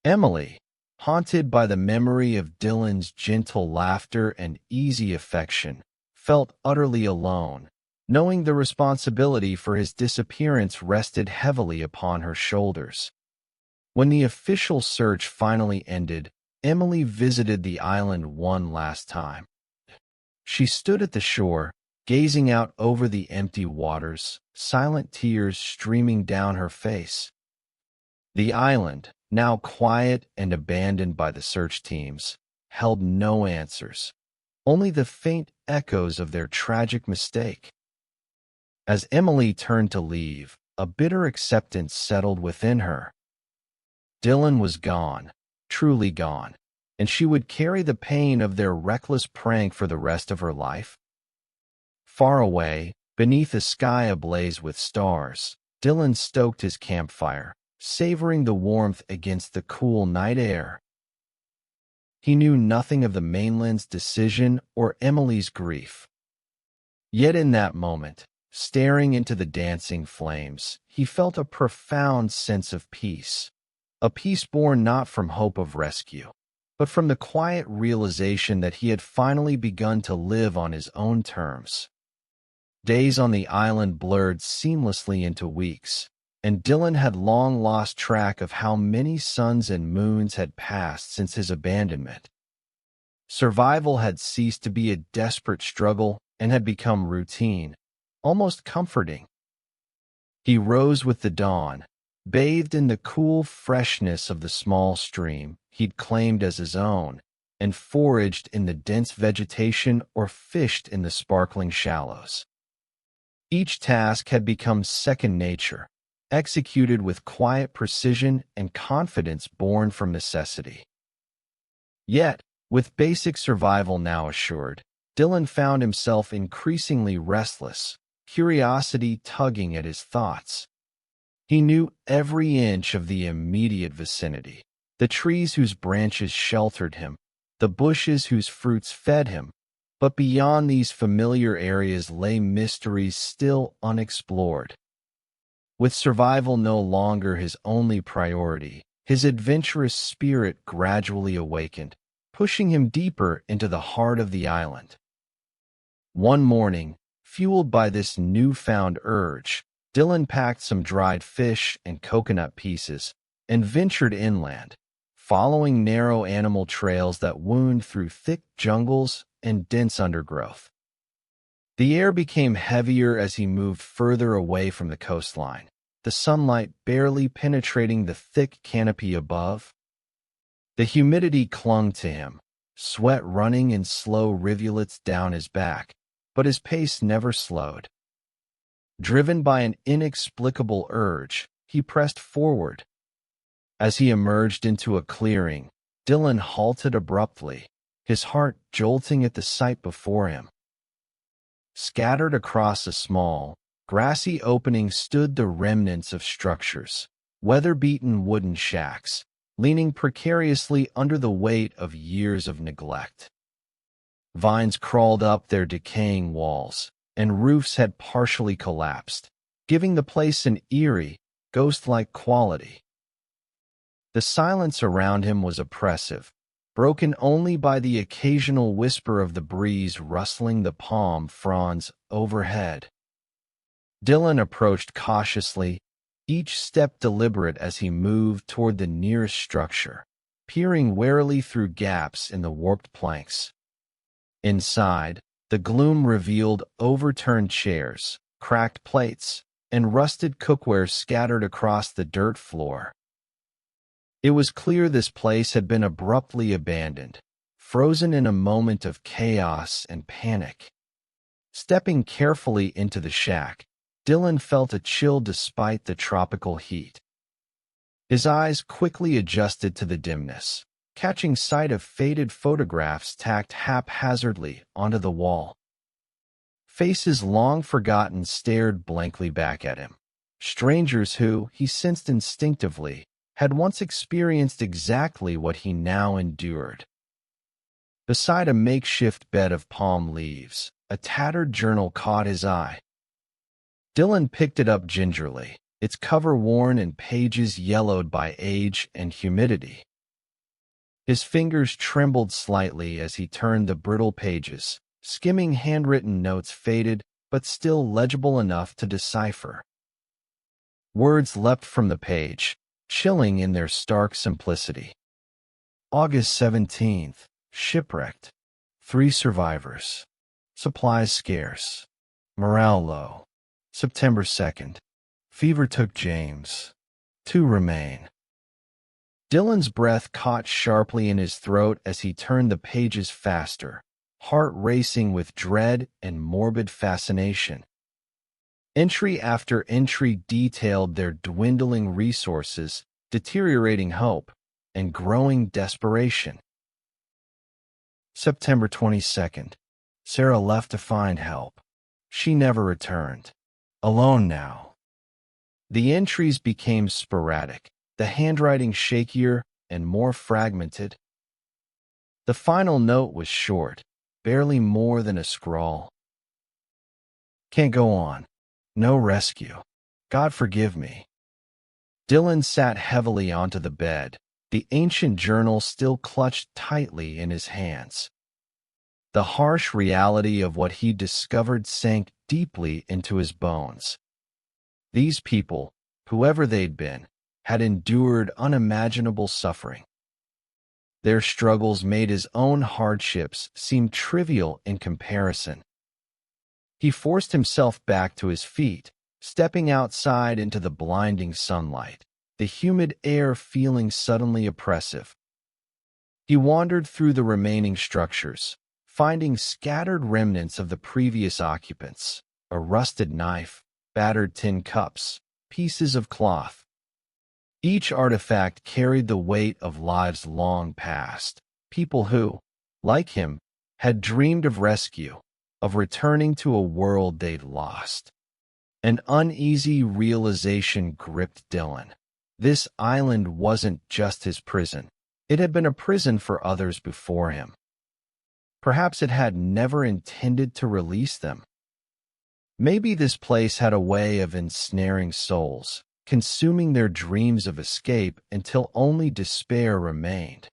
[SPEAKER 1] Emily, haunted by the memory of Dylan's gentle laughter and easy affection, felt utterly alone, knowing the responsibility for his disappearance rested heavily upon her shoulders. When the official search finally ended, Emily visited the island one last time. She stood at the shore, gazing out over the empty waters, silent tears streaming down her face. The island, now quiet and abandoned by the search teams, held no answers, only the faint echoes of their tragic mistake. As Emily turned to leave, a bitter acceptance settled within her. Dylan was gone, truly gone, and she would carry the pain of their reckless prank for the rest of her life. Far away, beneath a sky ablaze with stars, Dylan stoked his campfire, savoring the warmth against the cool night air. He knew nothing of the mainland's decision or Emily's grief. Yet in that moment, staring into the dancing flames, he felt a profound sense of peace, a peace born not from hope of rescue, but from the quiet realization that he had finally begun to live on his own terms. Days on the island blurred seamlessly into weeks, and Dylan had long lost track of how many suns and moons had passed since his abandonment. Survival had ceased to be a desperate struggle and had become routine, almost comforting. He rose with the dawn, bathed in the cool freshness of the small stream he'd claimed as his own, and foraged in the dense vegetation or fished in the sparkling shallows. Each task had become second nature, executed with quiet precision and confidence born from necessity. Yet, with basic survival now assured, Dylan found himself increasingly restless, curiosity tugging at his thoughts. He knew every inch of the immediate vicinity, the trees whose branches sheltered him, the bushes whose fruits fed him, but beyond these familiar areas lay mysteries still unexplored. With survival no longer his only priority, his adventurous spirit gradually awakened, pushing him deeper into the heart of the island. One morning, fueled by this newfound urge, Dylan packed some dried fish and coconut pieces and ventured inland, following narrow animal trails that wound through thick jungles and dense undergrowth. The air became heavier as he moved further away from the coastline, the sunlight barely penetrating the thick canopy above. The humidity clung to him, sweat running in slow rivulets down his back, but his pace never slowed. Driven by an inexplicable urge, he pressed forward. As he emerged into a clearing, Dylan halted abruptly, his heart jolting at the sight before him. Scattered across a small, grassy opening stood the remnants of structures, weather-beaten wooden shacks, leaning precariously under the weight of years of neglect. Vines crawled up their decaying walls, and roofs had partially collapsed, giving the place an eerie, ghost-like quality. The silence around him was oppressive, broken only by the occasional whisper of the breeze rustling the palm fronds overhead. Dylan approached cautiously, each step deliberate as he moved toward the nearest structure, peering warily through gaps in the warped planks. Inside, the gloom revealed overturned chairs, cracked plates, and rusted cookware scattered across the dirt floor. It was clear this place had been abruptly abandoned, frozen in a moment of chaos and panic. Stepping carefully into the shack, Dylan felt a chill despite the tropical heat. His eyes quickly adjusted to the dimness, catching sight of faded photographs tacked haphazardly onto the wall. Faces long forgotten stared blankly back at him. Strangers who, he sensed instinctively, had once experienced exactly what he now endured. Beside a makeshift bed of palm leaves, a tattered journal caught his eye. Dylan picked it up gingerly, its cover worn and pages yellowed by age and humidity. His fingers trembled slightly as he turned the brittle pages, skimming handwritten notes faded but still legible enough to decipher. Words leapt from the page, chilling in their stark simplicity. August 17th, shipwrecked. 3 survivors. Supplies scarce. Morale low. September 2nd. Fever took James. 2 remain. Dylan's breath caught sharply in his throat as he turned the pages faster, heart racing with dread and morbid fascination. Entry after entry detailed their dwindling resources, deteriorating hope, and growing desperation. September 22nd. Sarah left to find help. She never returned. Alone now. The entries became sporadic, the handwriting shakier and more fragmented. The final note was short, barely more than a scrawl. Can't go on. No rescue. God forgive me. Dylan sat heavily onto the bed, the ancient journal still clutched tightly in his hands. The harsh reality of what he discovered sank deeply into his bones. These people, whoever they'd been, had endured unimaginable suffering. Their struggles made his own hardships seem trivial in comparison. He forced himself back to his feet, stepping outside into the blinding sunlight, the humid air feeling suddenly oppressive. He wandered through the remaining structures, finding scattered remnants of the previous occupants, a rusted knife, battered tin cups, pieces of cloth. Each artifact carried the weight of lives long past, people who, like him, had dreamed of rescue, of returning to a world they'd lost. An uneasy realization gripped Dylan. This island wasn't just his prison. It had been a prison for others before him. Perhaps it had never intended to release them. Maybe this place had a way of ensnaring souls, consuming their dreams of escape until only despair remained.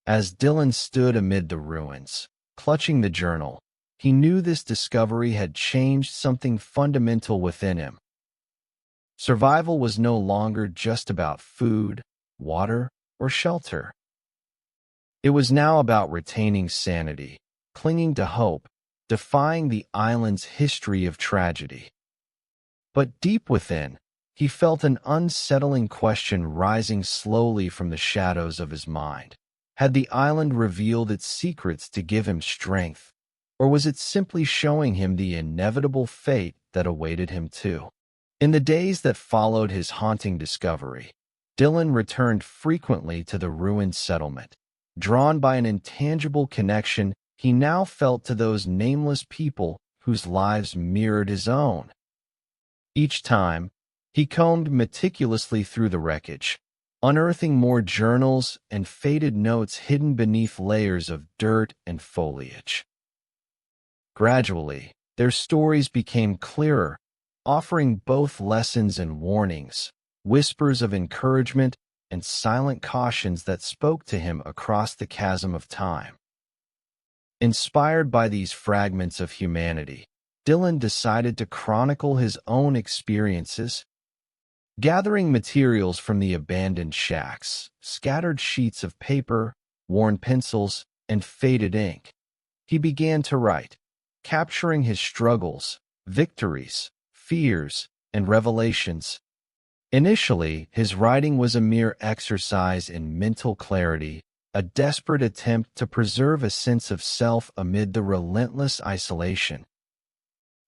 [SPEAKER 1] As Dylan stood amid the ruins, clutching the journal, he knew this discovery had changed something fundamental within him. Survival was no longer just about food, water, or shelter. It was now about retaining sanity, clinging to hope, defying the island's history of tragedy. But deep within, he felt an unsettling question rising slowly from the shadows of his mind. Had the island revealed its secrets to give him strength, or was it simply showing him the inevitable fate that awaited him too? In the days that followed his haunting discovery, Dylan returned frequently to the ruined settlement. Drawn by an intangible connection he now felt to those nameless people whose lives mirrored his own. Each time, he combed meticulously through the wreckage, unearthing more journals and faded notes hidden beneath layers of dirt and foliage. Gradually, their stories became clearer, offering both lessons and warnings, whispers of encouragement and silent cautions that spoke to him across the chasm of time. Inspired by these fragments of humanity, Dylan decided to chronicle his own experiences, gathering materials from the abandoned shacks, scattered sheets of paper, worn pencils, and faded ink. He began to write, capturing his struggles, victories, fears, and revelations. Initially, his writing was a mere exercise in mental clarity, a desperate attempt to preserve a sense of self amid the relentless isolation.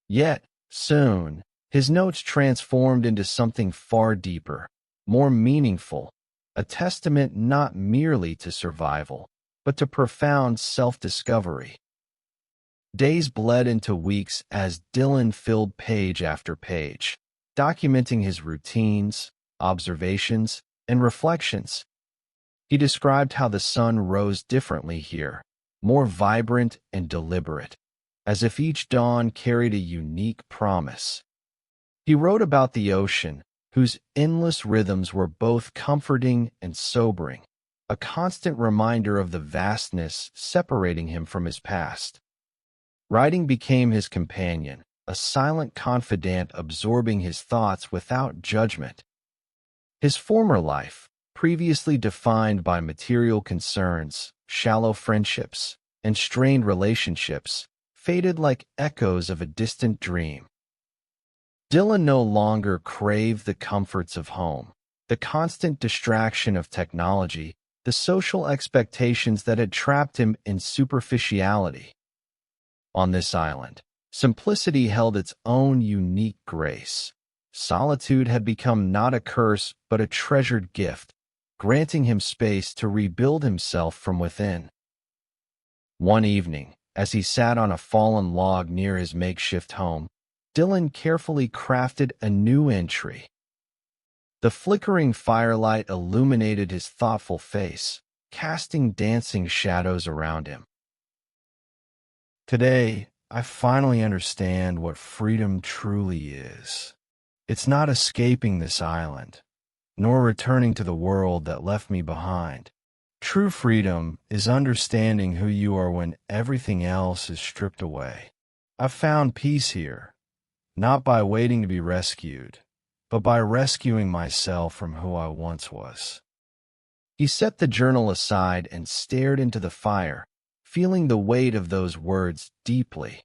[SPEAKER 1] Yet, soon, his notes transformed into something far deeper, more meaningful, a testament not merely to survival, but to profound self-discovery. Days bled into weeks as Dylan filled page after page, documenting his routines, observations, and reflections. He described how the sun rose differently here, more vibrant and deliberate, as if each dawn carried a unique promise. He wrote about the ocean, whose endless rhythms were both comforting and sobering, a constant reminder of the vastness separating him from his past. Writing became his companion, a silent confidant absorbing his thoughts without judgment. His former life, previously defined by material concerns, shallow friendships, and strained relationships, faded like echoes of a distant dream. Dylan no longer craved the comforts of home, the constant distraction of technology, the social expectations that had trapped him in superficiality. On this island, simplicity held its own unique grace. Solitude had become not a curse but a treasured gift, granting him space to rebuild himself from within. One evening, as he sat on a fallen log near his makeshift home, Dylan carefully crafted a new entry. The flickering firelight illuminated his thoughtful face, casting dancing shadows around him. Today, I finally understand what freedom truly is. It's not escaping this island, nor returning to the world that left me behind. True freedom is understanding who you are when everything else is stripped away. I've found peace here, not by waiting to be rescued, but by rescuing myself from who I once was. He set the journal aside and stared into the fire, feeling the weight of those words deeply.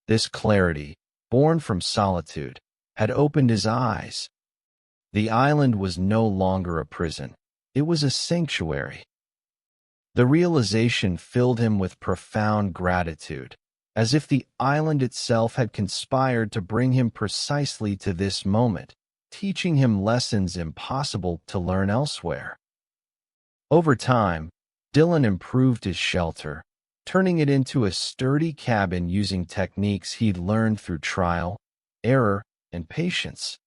[SPEAKER 1] This clarity, born from solitude, had opened his eyes. The island was no longer a prison. It was a sanctuary. The realization filled him with profound gratitude, as if the island itself had conspired to bring him precisely to this moment, teaching him lessons impossible to learn elsewhere. Over time, Dylan improved his shelter, turning it into a sturdy cabin using techniques he'd learned through trial, error, and patience.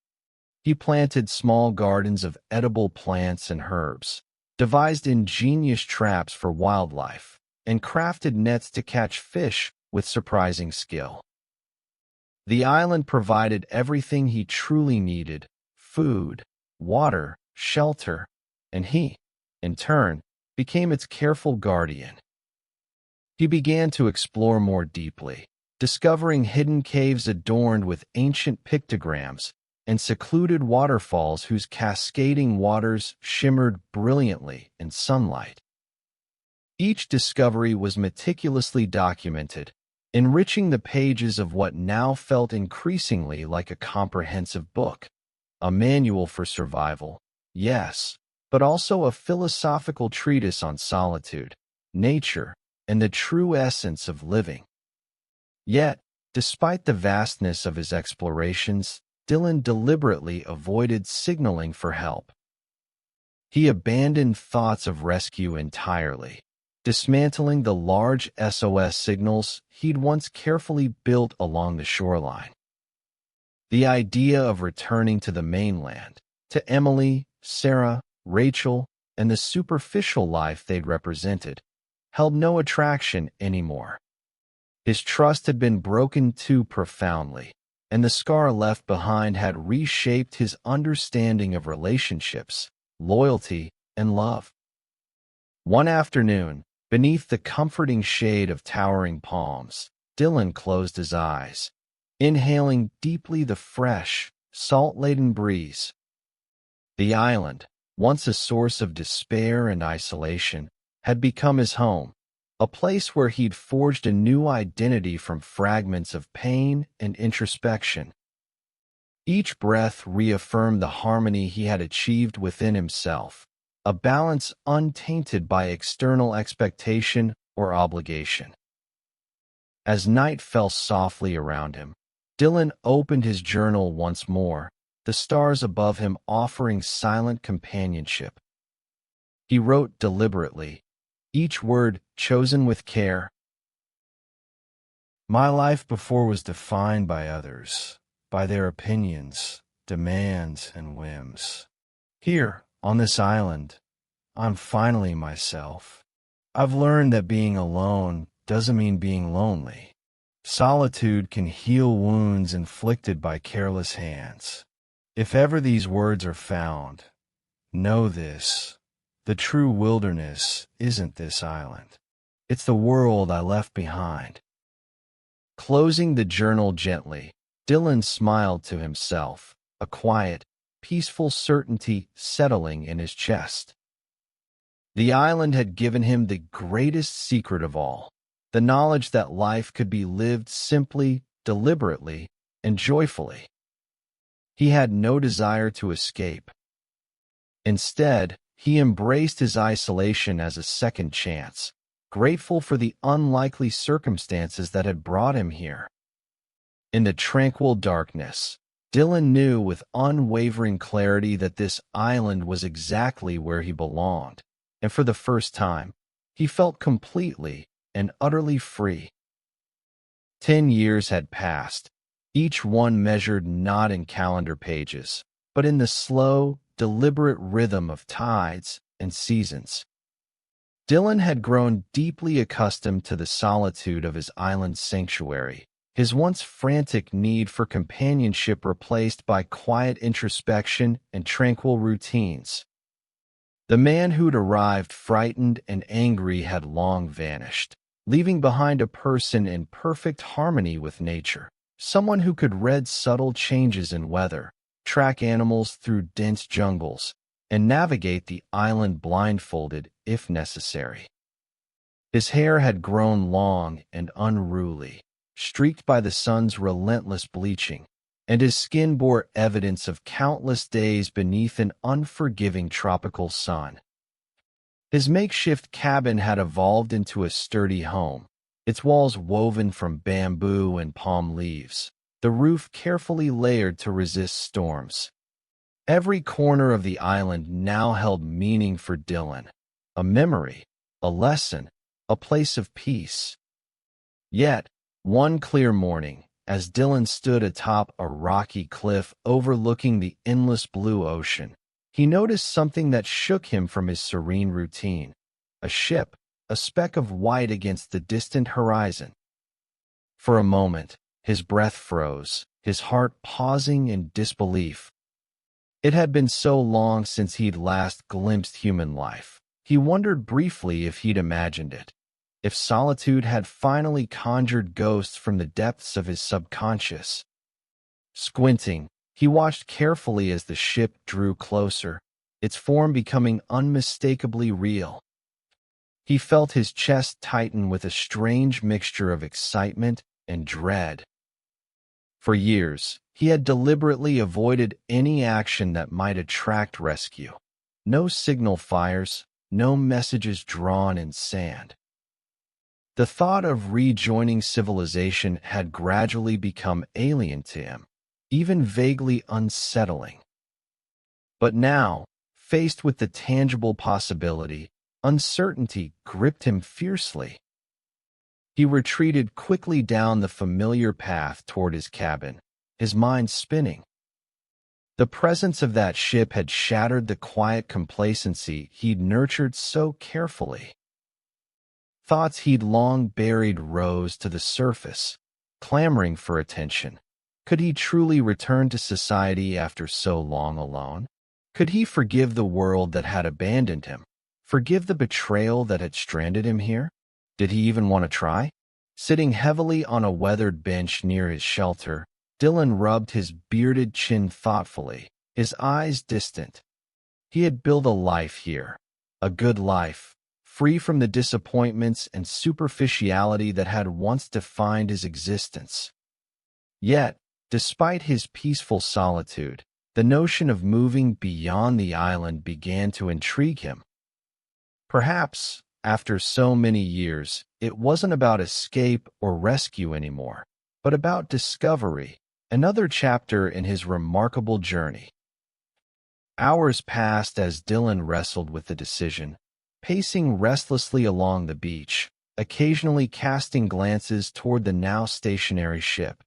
[SPEAKER 1] He planted small gardens of edible plants and herbs, devised ingenious traps for wildlife, and crafted nets to catch fish with surprising skill. The island provided everything he truly needed: food, water, shelter, and he, in turn, became its careful guardian. He began to explore more deeply, discovering hidden caves adorned with ancient pictograms and secluded waterfalls whose cascading waters shimmered brilliantly in sunlight. Each discovery was meticulously documented, enriching the pages of what now felt increasingly like a comprehensive book, a manual for survival, yes, but also a philosophical treatise on solitude, nature, and the true essence of living. Yet, despite the vastness of his explorations, Dylan deliberately avoided signaling for help. He abandoned thoughts of rescue entirely, dismantling the large SOS signals he'd once carefully built along the shoreline. The idea of returning to the mainland, to Emily, Sarah, Rachel, and the superficial life they'd represented, held no attraction anymore. His trust had been broken too profoundly, and the scar left behind had reshaped his understanding of relationships, loyalty, and love. One afternoon, beneath the comforting shade of towering palms, Dylan closed his eyes, inhaling deeply the fresh, salt-laden breeze. The island, once a source of despair and isolation, had become his home, a place where he'd forged a new identity from fragments of pain and introspection. Each breath reaffirmed the harmony he had achieved within himself, a balance untainted by external expectation or obligation. As night fell softly around him, Dylan opened his journal once more, the stars above him offering silent companionship. He wrote deliberately, each word chosen with care. My life before was defined by others, by their opinions, demands, and whims. Here, on this island, I'm finally myself. I've learned that being alone doesn't mean being lonely. Solitude can heal wounds inflicted by careless hands. If ever these words are found, know this: the true wilderness isn't this island. It's the world I left behind. Closing the journal gently, Dylan smiled to himself, a quiet, peaceful certainty settling in his chest. The island had given him the greatest secret of all, the knowledge that life could be lived simply, deliberately, and joyfully. He had no desire to escape. Instead, he embraced his isolation as a second chance, grateful for the unlikely circumstances that had brought him here. In the tranquil darkness, Dylan knew with unwavering clarity that this island was exactly where he belonged, and for the first time, he felt completely and utterly free. 10 years had passed, each one measured not in calendar pages, but in the slow, deliberate rhythm of tides and seasons. Dylan had grown deeply accustomed to the solitude of his island sanctuary, his once frantic need for companionship replaced by quiet introspection and tranquil routines. The man who'd arrived frightened and angry had long vanished, leaving behind a person in perfect harmony with nature, someone who could read subtle changes in weather, track animals through dense jungles, and navigate the island blindfolded if necessary. His hair had grown long and unruly, streaked by the sun's relentless bleaching, and his skin bore evidence of countless days beneath an unforgiving tropical sun. His makeshift cabin had evolved into a sturdy home, its walls woven from bamboo and palm leaves, the roof carefully layered to resist storms. Every corner of the island now held meaning for Dylan, a memory, a lesson, a place of peace. Yet, one clear morning, as Dylan stood atop a rocky cliff overlooking the endless blue ocean, he noticed something that shook him from his serene routine: a ship, a speck of white against the distant horizon. For a moment, his breath froze, his heart pausing in disbelief. It had been so long since he'd last glimpsed human life. He wondered briefly if he'd imagined it, if solitude had finally conjured ghosts from the depths of his subconscious. Squinting, he watched carefully as the ship drew closer, its form becoming unmistakably real. He felt his chest tighten with a strange mixture of excitement and dread. For years, he had deliberately avoided any action that might attract rescue. No signal fires, no messages drawn in sand. The thought of rejoining civilization had gradually become alien to him, even vaguely unsettling. But now, faced with the tangible possibility, uncertainty gripped him fiercely. He retreated quickly down the familiar path toward his cabin, his mind spinning. The presence of that ship had shattered the quiet complacency he'd nurtured so carefully. Thoughts he'd long buried rose to the surface, clamoring for attention. Could he truly return to society after so long alone? Could he forgive the world that had abandoned him? Forgive the betrayal that had stranded him here? Did he even want to try? Sitting heavily on a weathered bench near his shelter, Dylan rubbed his bearded chin thoughtfully, his eyes distant. He had built a life here, a good life, free from the disappointments and superficiality that had once defined his existence. Yet, despite his peaceful solitude, the notion of moving beyond the island began to intrigue him. Perhaps, after so many years, it wasn't about escape or rescue anymore, but about discovery, another chapter in his remarkable journey. Hours passed as Dylan wrestled with the decision, pacing restlessly along the beach, occasionally casting glances toward the now stationary ship.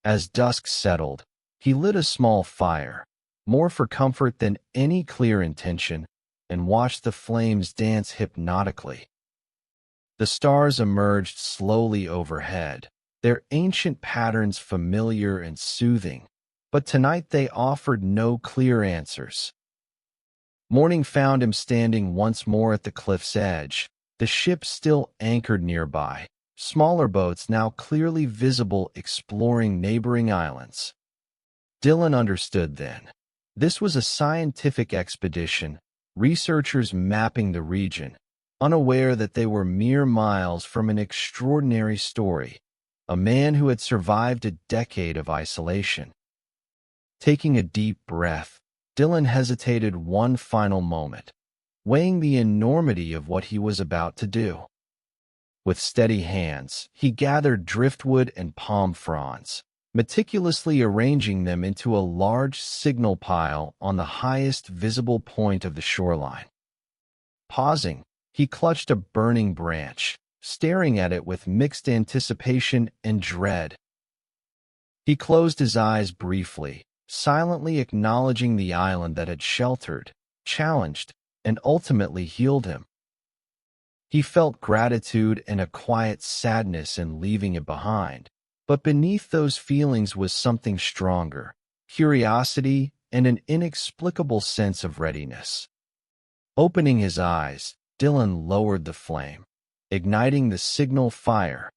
[SPEAKER 1] As dusk settled, he lit a small fire, more for comfort than any clear intention, and watched the flames dance hypnotically. The stars emerged slowly overhead, their ancient patterns familiar and soothing, but tonight they offered no clear answers. Morning found him standing once more at the cliff's edge, the ship still anchored nearby, smaller boats now clearly visible exploring neighboring islands. Dylan understood then. This was a scientific expedition, researchers mapping the region, unaware that they were mere miles from an extraordinary story, a man who had survived a decade of isolation. Taking a deep breath, Dylan hesitated one final moment, weighing the enormity of what he was about to do. With steady hands, he gathered driftwood and palm fronds, meticulously arranging them into a large signal pile on the highest visible point of the shoreline. Pausing, he clutched a burning branch, staring at it with mixed anticipation and dread. He closed his eyes briefly, silently acknowledging the island that had sheltered, challenged, and ultimately healed him. He felt gratitude and a quiet sadness in leaving it behind, but beneath those feelings was something stronger, curiosity and an inexplicable sense of readiness. Opening his eyes, Dylan lowered the flame, igniting the signal fire.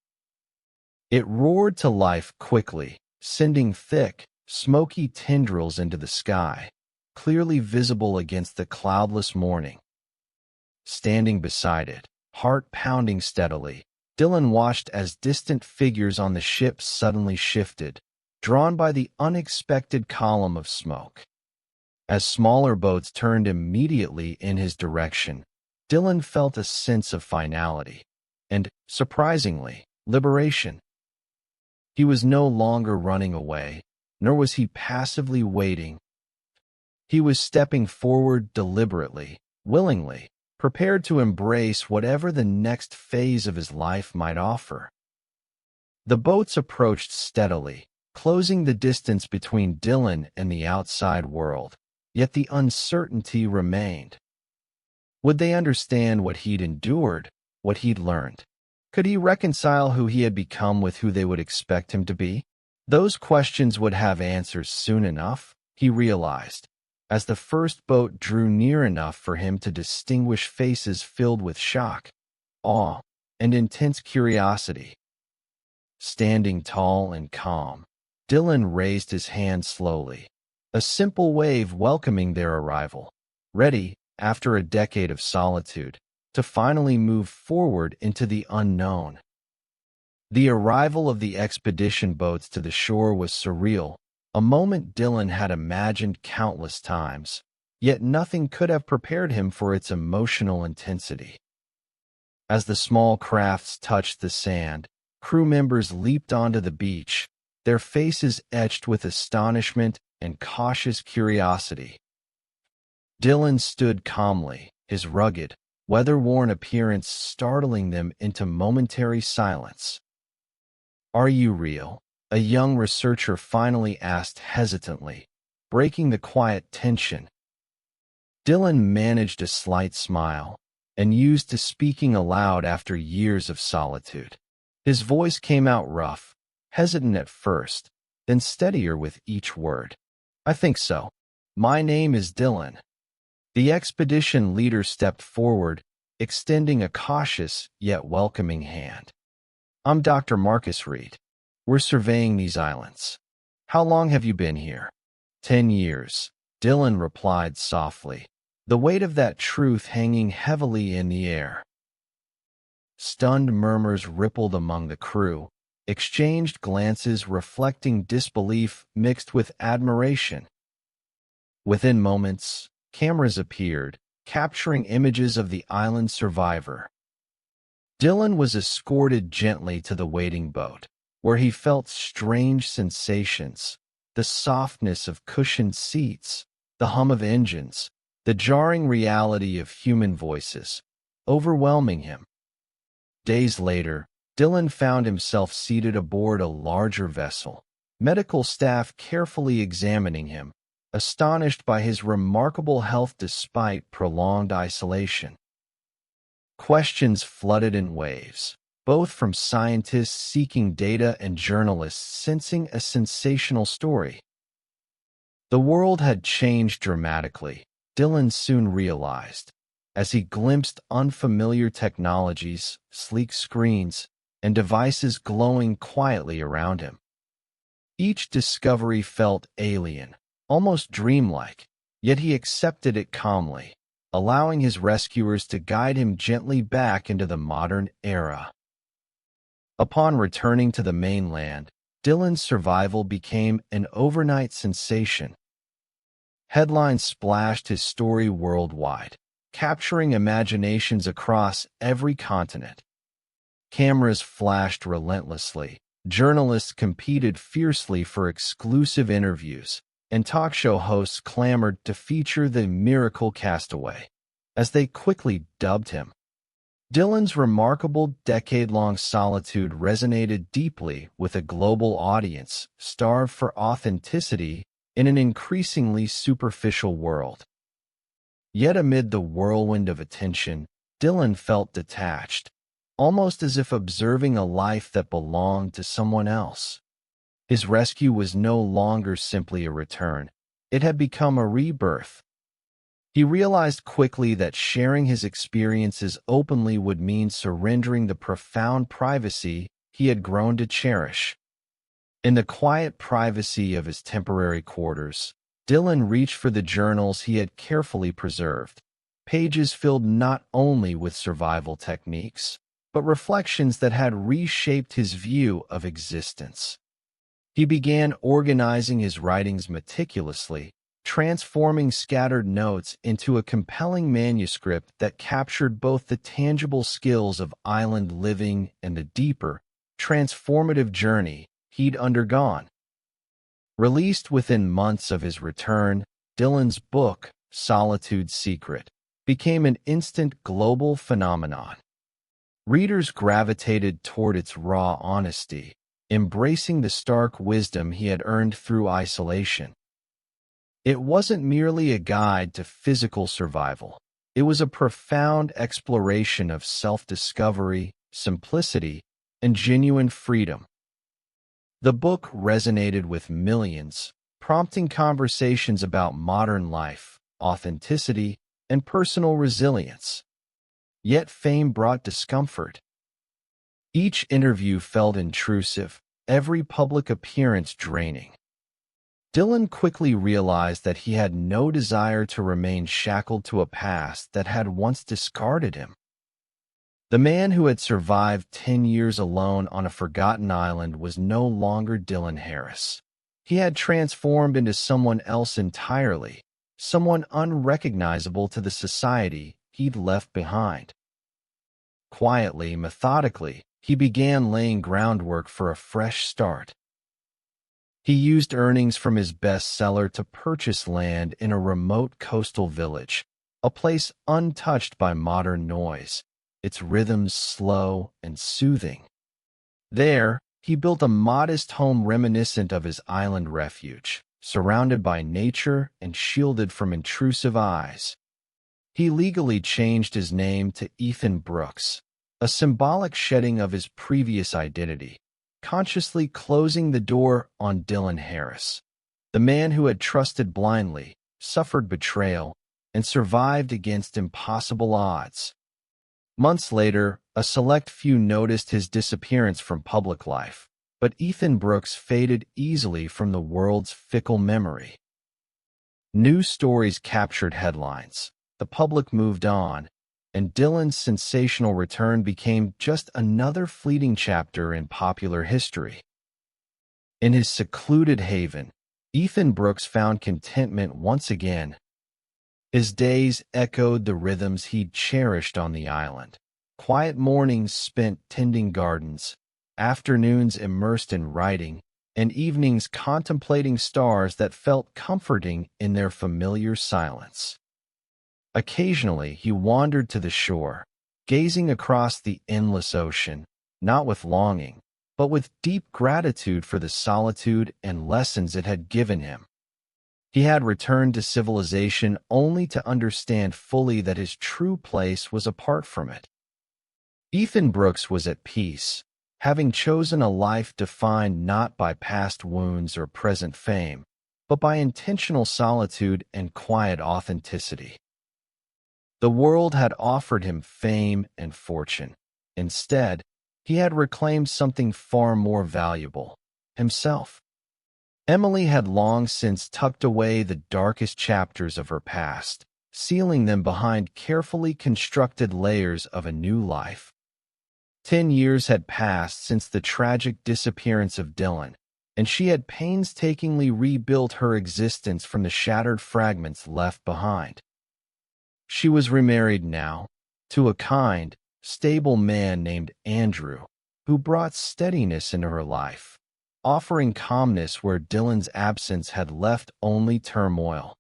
[SPEAKER 1] It roared to life quickly, sending thick, smoky tendrils into the sky, clearly visible against the cloudless morning. Standing beside it, heart pounding steadily, Dylan watched as distant figures on the ship suddenly shifted, drawn by the unexpected column of smoke. As smaller boats turned immediately in his direction, Dylan felt a sense of finality and, surprisingly, liberation. He was no longer running away, nor was he passively waiting. He was stepping forward deliberately, willingly, prepared to embrace whatever the next phase of his life might offer. The boats approached steadily, closing the distance between Dylan and the outside world, yet the uncertainty remained. Would they understand what he'd endured, what he'd learned? Could he reconcile who he had become with who they would expect him to be? Those questions would have answers soon enough, he realized, as the first boat drew near enough for him to distinguish faces filled with shock, awe, and intense curiosity. Standing tall and calm, Dylan raised his hand slowly, a simple wave welcoming their arrival, ready, after a decade of solitude, to finally move forward into the unknown. The arrival of the expedition boats to the shore was surreal, a moment Dylan had imagined countless times, yet nothing could have prepared him for its emotional intensity. As the small crafts touched the sand, crew members leaped onto the beach, their faces etched with astonishment and cautious curiosity. Dylan stood calmly, his rugged, weather-worn appearance startling them into momentary silence. "Are you real?" a young researcher finally asked hesitantly, breaking the quiet tension. Dylan managed a slight smile, and used to speaking aloud after years of solitude. His voice came out rough, hesitant at first, then steadier with each word. "I think so. My name is Dylan." The expedition leader stepped forward, extending a cautious yet welcoming hand. "I'm Dr. Marcus Reed. We're surveying these islands. How long have you been here?" 10 years, Dylan replied softly, the weight of that truth hanging heavily in the air. Stunned murmurs rippled among the crew, exchanged glances reflecting disbelief mixed with admiration. Within moments, cameras appeared, capturing images of the island survivor. Dylan was escorted gently to the waiting boat, where he felt strange sensations, the softness of cushioned seats, the hum of engines, the jarring reality of human voices, overwhelming him. Days later, Dylan found himself seated aboard a larger vessel, medical staff carefully examining him, astonished by his remarkable health despite prolonged isolation. Questions flooded in waves, both from scientists seeking data and journalists sensing a sensational story. The world had changed dramatically, Dylan soon realized, as he glimpsed unfamiliar technologies, sleek screens, and devices glowing quietly around him. Each discovery felt alien, almost dreamlike, yet he accepted it calmly, allowing his rescuers to guide him gently back into the modern era. Upon returning to the mainland, Dylan's survival became an overnight sensation. Headlines splashed his story worldwide, capturing imaginations across every continent. Cameras flashed relentlessly, journalists competed fiercely for exclusive interviews, and talk show hosts clamored to feature the miracle castaway, as they quickly dubbed him. Dylan's remarkable decade-long solitude resonated deeply with a global audience starved for authenticity in an increasingly superficial world. Yet amid the whirlwind of attention, Dylan felt detached, almost as if observing a life that belonged to someone else. His rescue was no longer simply a return. It had become a rebirth. He realized quickly that sharing his experiences openly would mean surrendering the profound privacy he had grown to cherish. In the quiet privacy of his temporary quarters, Dylan reached for the journals he had carefully preserved, pages filled not only with survival techniques, but reflections that had reshaped his view of existence. He began organizing his writings meticulously, transforming scattered notes into a compelling manuscript that captured both the tangible skills of island living and the deeper, transformative journey he'd undergone. Released within months of his return, Dylan's book, Solitude Secret, became an instant global phenomenon. Readers gravitated toward its raw honesty, embracing the stark wisdom he had earned through isolation. It wasn't merely a guide to physical survival. It was a profound exploration of self-discovery, simplicity, and genuine freedom. The book resonated with millions, prompting conversations about modern life, authenticity, and personal resilience. Yet fame brought discomfort. Each interview felt intrusive, every public appearance draining. Dylan quickly realized that he had no desire to remain shackled to a past that had once discarded him. The man who had survived 10 years alone on a forgotten island was no longer Dylan Harris. He had transformed into someone else entirely, someone unrecognizable to the society he'd left behind. Quietly, methodically, he began laying groundwork for a fresh start. He used earnings from his bestseller to purchase land in a remote coastal village, a place untouched by modern noise, its rhythms slow and soothing. There, he built a modest home reminiscent of his island refuge, surrounded by nature and shielded from intrusive eyes. He legally changed his name to Ethan Brooks, a symbolic shedding of his previous identity. consciously closing the door on Dylan Harris. The man who had trusted blindly, suffered betrayal, and survived against impossible odds. Months later, a select few noticed his disappearance from public life, but Ethan Brooks faded easily from the world's fickle memory. News stories captured headlines, the public moved on, and Dylan's sensational return became just another fleeting chapter in popular history. In his secluded haven, Ethan Brooks found contentment once again. His days echoed the rhythms he'd cherished on the island. Quiet mornings spent tending gardens, afternoons immersed in writing, and evenings contemplating stars that felt comforting in their familiar silence. Occasionally, he wandered to the shore, gazing across the endless ocean, not with longing, but with deep gratitude for the solitude and lessons it had given him. He had returned to civilization only to understand fully that his true place was apart from it. Ethan Brooks was at peace, having chosen a life defined not by past wounds or present fame, but by intentional solitude and quiet authenticity. The world had offered him fame and fortune. Instead, he had reclaimed something far more valuable: himself. Emily had long since tucked away the darkest chapters of her past, sealing them behind carefully constructed layers of a new life. 10 years had passed since the tragic disappearance of Dylan, and she had painstakingly rebuilt her existence from the shattered fragments left behind. She was remarried now, to a kind, stable man named Andrew, who brought steadiness into her life, offering calmness where Dylan's absence had left only turmoil.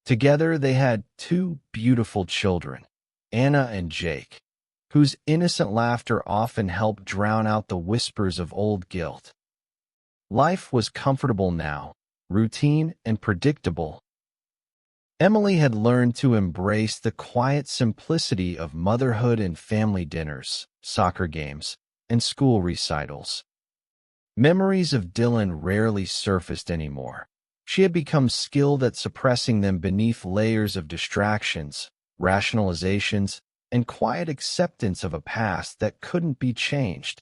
[SPEAKER 1] Together they had 2 beautiful children, Anna and Jake, whose innocent laughter often helped drown out the whispers of old guilt. Life was comfortable now, routine and predictable. Emily had learned to embrace the quiet simplicity of motherhood and family dinners, soccer games, and school recitals. Memories of Dylan rarely surfaced anymore. She had become skilled at suppressing them beneath layers of distractions, rationalizations, and quiet acceptance of a past that couldn't be changed.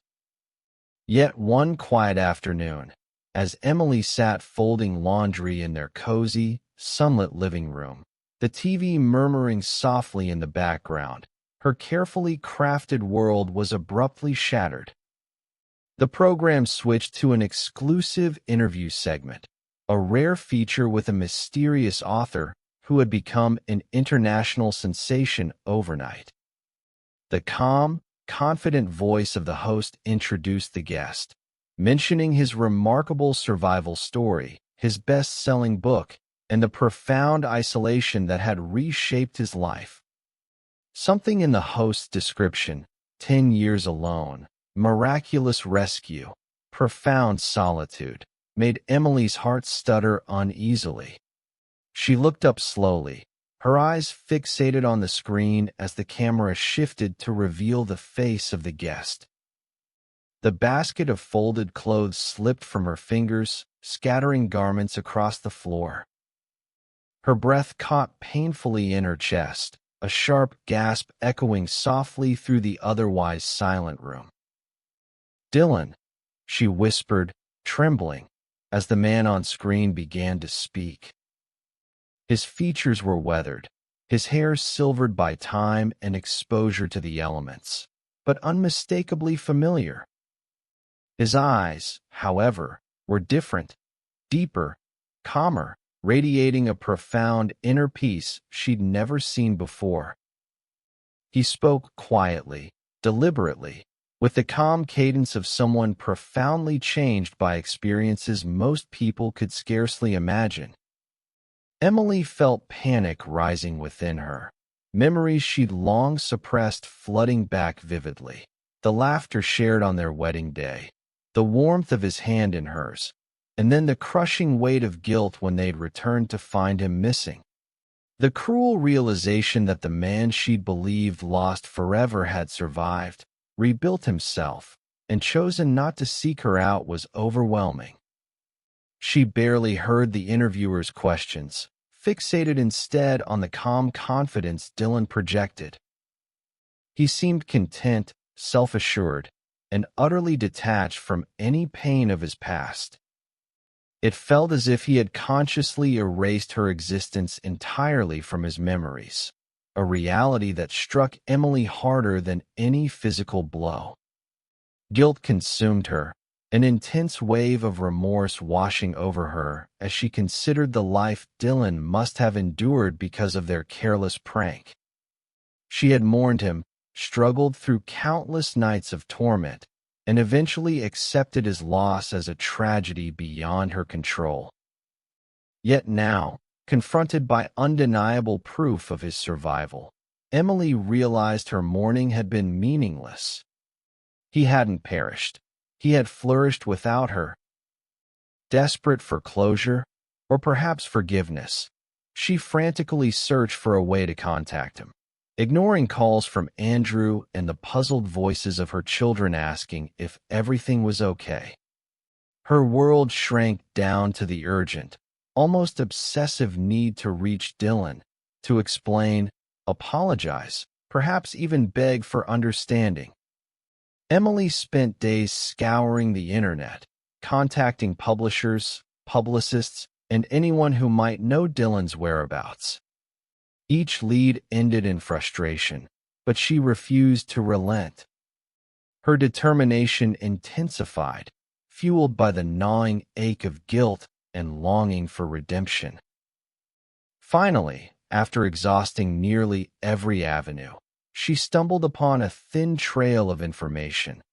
[SPEAKER 1] Yet one quiet afternoon, as Emily sat folding laundry in their cozy, sunlit living room, the TV murmuring softly in the background, her carefully crafted world was abruptly shattered. The program switched to an exclusive interview segment, a rare feature with a mysterious author who had become an international sensation overnight. The calm, confident voice of the host introduced the guest, mentioning his remarkable survival story, his best-selling book, and the profound isolation that had reshaped his life. Something in the host's description, 10 years alone, miraculous rescue, profound solitude, made Emily's heart stutter uneasily. She looked up slowly, her eyes fixated on the screen as the camera shifted to reveal the face of the guest. The basket of folded clothes slipped from her fingers, scattering garments across the floor. Her breath caught painfully in her chest, a sharp gasp echoing softly through the otherwise silent room. "Dylan," she whispered, trembling, as the man on screen began to speak. His features were weathered, his hair silvered by time and exposure to the elements, but unmistakably familiar. His eyes, however, were different, deeper, calmer, radiating a profound inner peace she'd never seen before. He spoke quietly, deliberately, with the calm cadence of someone profoundly changed by experiences most people could scarcely imagine. Emily felt panic rising within her, memories she'd long suppressed flooding back vividly. The laughter shared on their wedding day, the warmth of his hand in hers, and then the crushing weight of guilt when they'd returned to find him missing. The cruel realization that the man she'd believed lost forever had survived, rebuilt himself, and chosen not to seek her out was overwhelming. She barely heard the interviewer's questions, fixated instead on the calm confidence Dylan projected. He seemed content, self-assured, and utterly detached from any pain of his past. It felt as if he had consciously erased her existence entirely from his memories, a reality that struck Emily harder than any physical blow. Guilt consumed her, an intense wave of remorse washing over her as she considered the life Dylan must have endured because of their careless prank. She had mourned him, struggled through countless nights of torment, and eventually accepted his loss as a tragedy beyond her control. Yet now, confronted by undeniable proof of his survival, Emily realized her mourning had been meaningless. He hadn't perished. He had flourished without her. Desperate for closure, or perhaps forgiveness, she frantically searched for a way to contact him, ignoring calls from Andrew and the puzzled voices of her children asking if everything was okay. Her world shrank down to the urgent, almost obsessive need to reach Dylan, to explain, apologize, perhaps even beg for understanding. Emily spent days scouring the internet, contacting publishers, publicists, and anyone who might know Dylan's whereabouts. Each lead ended in frustration, but she refused to relent. Her determination intensified, fueled by the gnawing ache of guilt and longing for redemption. Finally, after exhausting nearly every avenue, she stumbled upon a thin trail of information.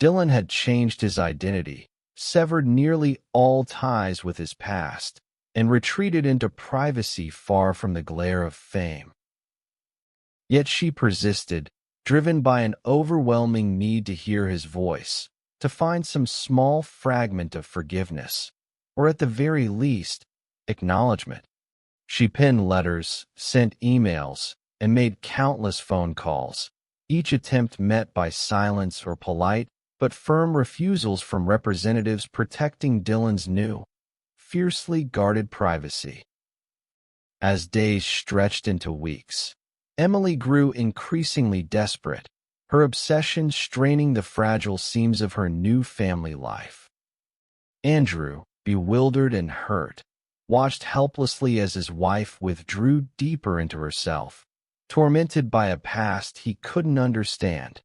[SPEAKER 1] Dylan had changed his identity, severed nearly all ties with his past, and retreated into privacy far from the glare of fame. Yet she persisted, driven by an overwhelming need to hear his voice, to find some small fragment of forgiveness, or at the very least, acknowledgement. She penned letters, sent emails, and made countless phone calls, each attempt met by silence or polite but firm refusals from representatives protecting Dylan's new, fiercely guarded privacy. As days stretched into weeks, Emily grew increasingly desperate, her obsession straining the fragile seams of her new family life. Andrew, bewildered and hurt, watched helplessly as his wife withdrew deeper into herself, tormented by a past he couldn't understand.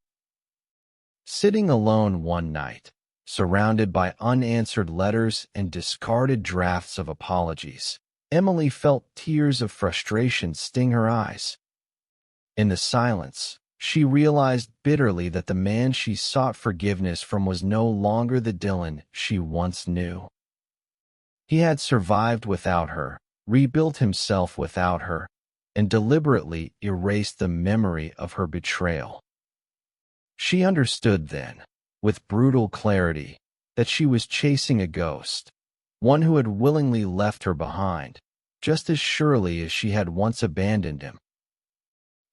[SPEAKER 1] Sitting alone one night, surrounded by unanswered letters and discarded drafts of apologies, Emily felt tears of frustration sting her eyes. In the silence, she realized bitterly that the man she sought forgiveness from was no longer the Dylan she once knew. He had survived without her, rebuilt himself without her, and deliberately erased the memory of her betrayal. She understood then, with brutal clarity, that she was chasing a ghost, one who had willingly left her behind, just as surely as she had once abandoned him.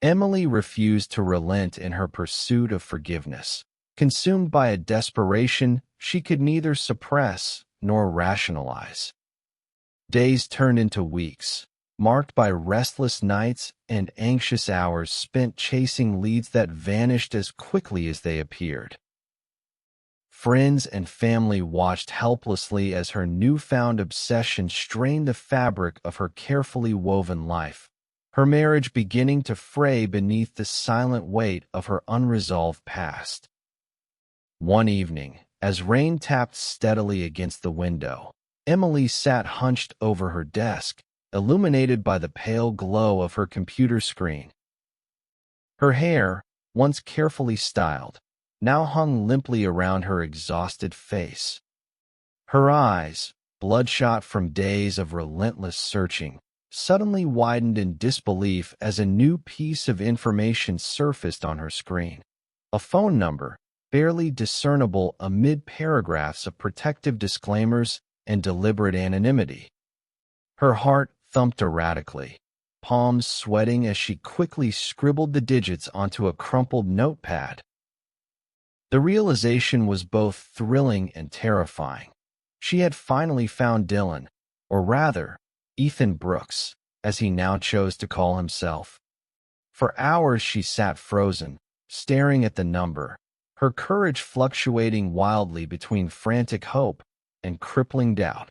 [SPEAKER 1] Emily refused to relent in her pursuit of forgiveness, consumed by a desperation she could neither suppress nor rationalize. Days turned into weeks, marked by restless nights and anxious hours spent chasing leads that vanished as quickly as they appeared. Friends and family watched helplessly as her newfound obsession strained the fabric of her carefully woven life, her marriage beginning to fray beneath the silent weight of her unresolved past. One evening, as rain tapped steadily against the window, Emily sat hunched over her desk, illuminated by the pale glow of her computer screen. Her hair, once carefully styled, now hung limply around her exhausted face. Her eyes, bloodshot from days of relentless searching, suddenly widened in disbelief as a new piece of information surfaced on her screen. A phone number, barely discernible amid paragraphs of protective disclaimers and deliberate anonymity. Her heart thumped erratically, palms sweating as she quickly scribbled the digits onto a crumpled notepad. The realization was both thrilling and terrifying. She had finally found Dylan, or rather, Ethan Brooks, as he now chose to call himself. For hours she sat frozen, staring at the number, her courage fluctuating wildly between frantic hope and crippling doubt.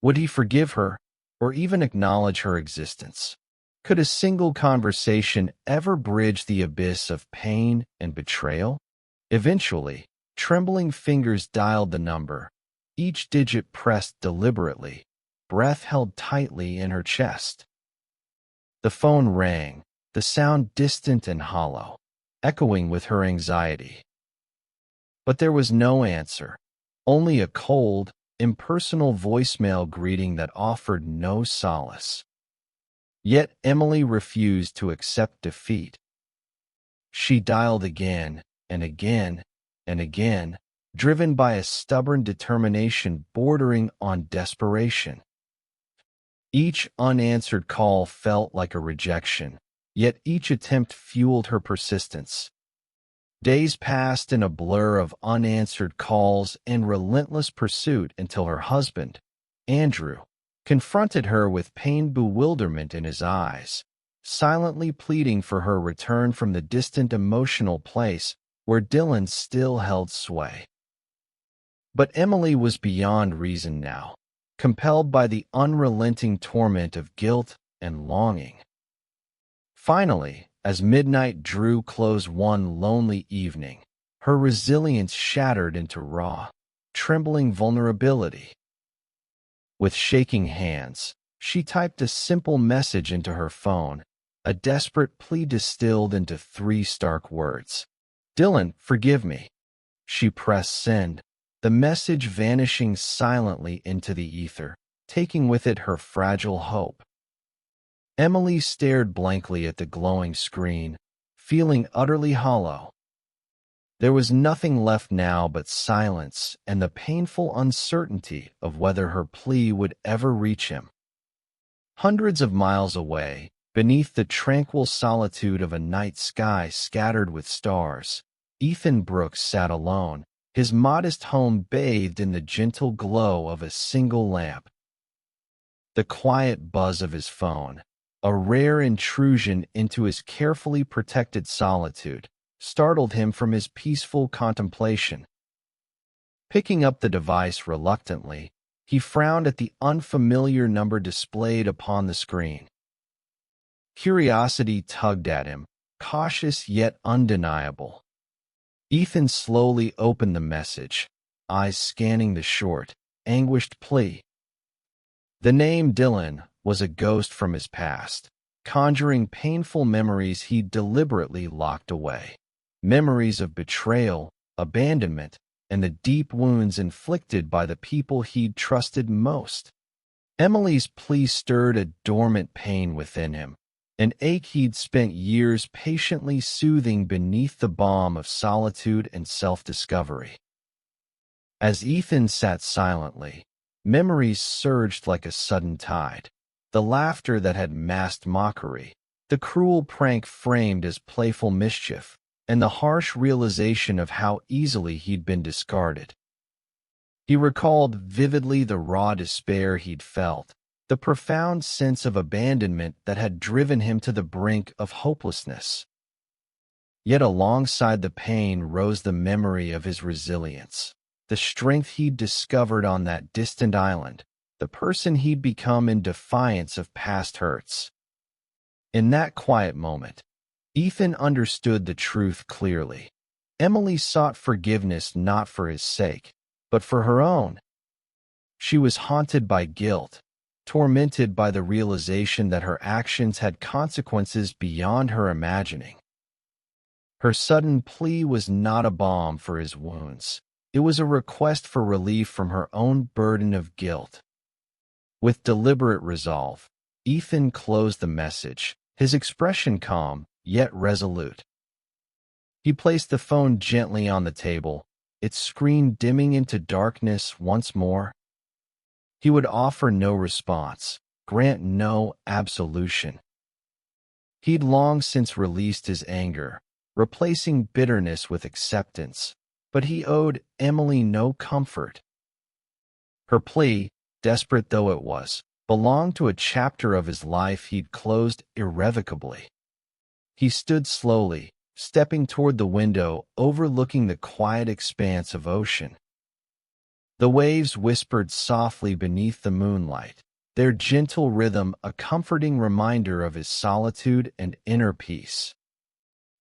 [SPEAKER 1] Would he forgive her, or even acknowledge her existence? Could a single conversation ever bridge the abyss of pain and betrayal? Eventually, trembling fingers dialed the number, each digit pressed deliberately, breath held tightly in her chest. The phone rang, the sound distant and hollow, echoing with her anxiety. But there was no answer, only a cold, impersonal voicemail greeting that offered no solace. Yet Emily refused to accept defeat. She dialed again and again and again, driven by a stubborn determination bordering on desperation. Each unanswered call felt like a rejection, yet each attempt fueled her persistence. Days passed in a blur of unanswered calls and relentless pursuit until her husband, Andrew, confronted her with pained bewilderment in his eyes, silently pleading for her return from the distant emotional place where Dylan still held sway. But Emily was beyond reason now, compelled by the unrelenting torment of guilt and longing. Finally, as midnight drew close one lonely evening, her resilience shattered into raw, trembling vulnerability. With shaking hands, she typed a simple message into her phone, a desperate plea distilled into 3 stark words. "Dylan, forgive me." She pressed send, the message vanishing silently into the ether, taking with it her fragile hope. Emily stared blankly at the glowing screen, feeling utterly hollow. There was nothing left now but silence and the painful uncertainty of whether her plea would ever reach him. Hundreds of miles away, beneath the tranquil solitude of a night sky scattered with stars, Ethan Brooks sat alone, his modest home bathed in the gentle glow of a single lamp. The quiet buzz of his phone, a rare intrusion into his carefully protected solitude, startled him from his peaceful contemplation. Picking up the device reluctantly, he frowned at the unfamiliar number displayed upon the screen. Curiosity tugged at him, cautious yet undeniable. Ethan slowly opened the message, eyes scanning the short, anguished plea. The name Dylan was a ghost from his past, conjuring painful memories he'd deliberately locked away. Memories of betrayal, abandonment, and the deep wounds inflicted by the people he'd trusted most. Emily's plea stirred a dormant pain within him, an ache he'd spent years patiently soothing beneath the balm of solitude and self-discovery. As Ethan sat silently, memories surged like a sudden tide. The laughter that had masked mockery, the cruel prank framed as playful mischief, and the harsh realization of how easily he'd been discarded. He recalled vividly the raw despair he'd felt, the profound sense of abandonment that had driven him to the brink of hopelessness. Yet alongside the pain rose the memory of his resilience, the strength he'd discovered on that distant island, the person he'd become in defiance of past hurts. In that quiet moment, Ethan understood the truth clearly. Emily sought forgiveness not for his sake, but for her own. She was haunted by guilt, tormented by the realization that her actions had consequences beyond her imagining. Her sudden plea was not a balm for his wounds. It was a request for relief from her own burden of guilt. With deliberate resolve, Ethan closed the message, his expression calm, yet resolute. He placed the phone gently on the table, its screen dimming into darkness once more. He would offer no response, grant no absolution. He'd long since released his anger, replacing bitterness with acceptance, but he owed Emily no comfort. Her plea, desperate though it was, belonged to a chapter of his life he'd closed irrevocably. He stood slowly, stepping toward the window overlooking the quiet expanse of ocean. The waves whispered softly beneath the moonlight, their gentle rhythm a comforting reminder of his solitude and inner peace.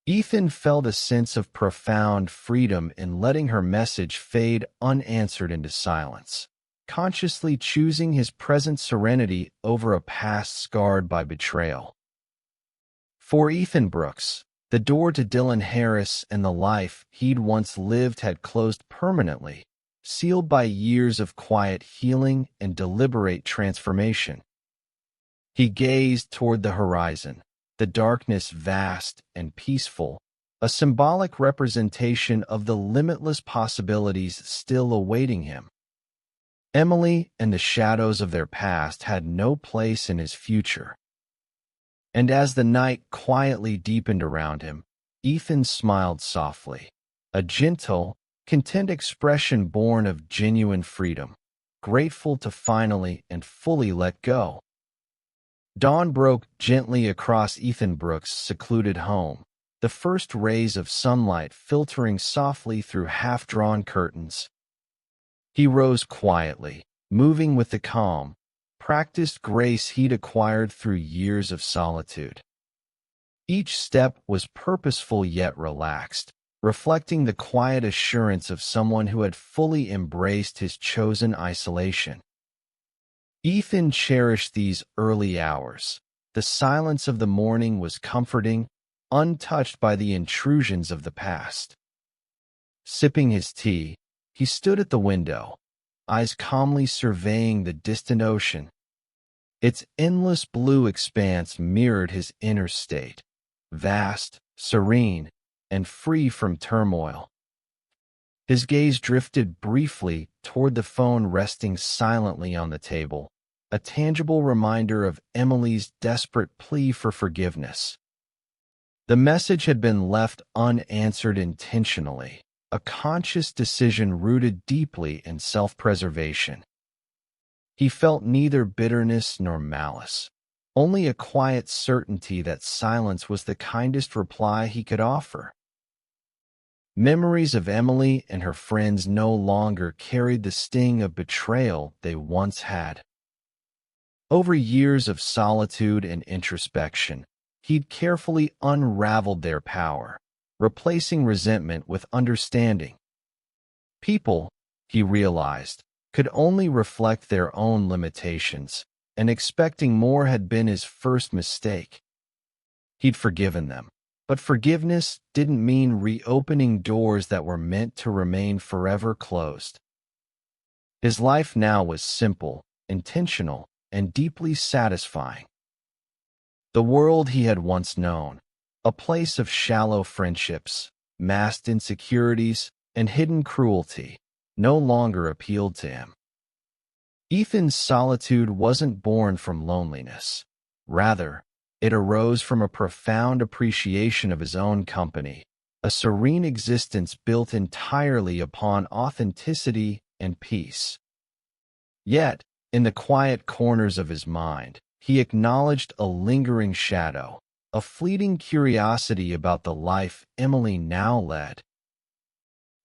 [SPEAKER 1] Ethan felt a sense of profound freedom in letting her message fade unanswered into silence, consciously choosing his present serenity over a past scarred by betrayal. For Ethan Brooks, the door to Dylan Harris and the life he'd once lived had closed permanently, sealed by years of quiet healing and deliberate transformation. He gazed toward the horizon, the darkness vast and peaceful, a symbolic representation of the limitless possibilities still awaiting him. Emily and the shadows of their past had no place in his future. And as the night quietly deepened around him, Ethan smiled softly, a gentle, content expression born of genuine freedom, grateful to finally and fully let go. Dawn broke gently across Ethan Brooks' secluded home, the first rays of sunlight filtering softly through half-drawn curtains. He rose quietly, moving with the calm, practiced grace he'd acquired through years of solitude. Each step was purposeful yet relaxed, reflecting the quiet assurance of someone who had fully embraced his chosen isolation. Ethan cherished these early hours. The silence of the morning was comforting, untouched by the intrusions of the past. Sipping his tea, he stood at the window, eyes calmly surveying the distant ocean. Its endless blue expanse mirrored his inner state, vast, serene, and free from turmoil. His gaze drifted briefly toward the phone resting silently on the table, a tangible reminder of Emily's desperate plea for forgiveness. The message had been left unanswered intentionally, a conscious decision rooted deeply in self-preservation. He felt neither bitterness nor malice, only a quiet certainty that silence was the kindest reply he could offer. Memories of Emily and her friends no longer carried the sting of betrayal they once had. Over years of solitude and introspection, he'd carefully unraveled their power, replacing resentment with understanding. People, he realized, could only reflect their own limitations, and expecting more had been his first mistake. He'd forgiven them, but forgiveness didn't mean reopening doors that were meant to remain forever closed. His life now was simple, intentional, and deeply satisfying. The world he had once known, a place of shallow friendships, masked insecurities, and hidden cruelty, no longer appealed to him. Ethan's solitude wasn't born from loneliness. Rather, it arose from a profound appreciation of his own company, a serene existence built entirely upon authenticity and peace. Yet, in the quiet corners of his mind, he acknowledged a lingering shadow, a fleeting curiosity about the life Emily now led.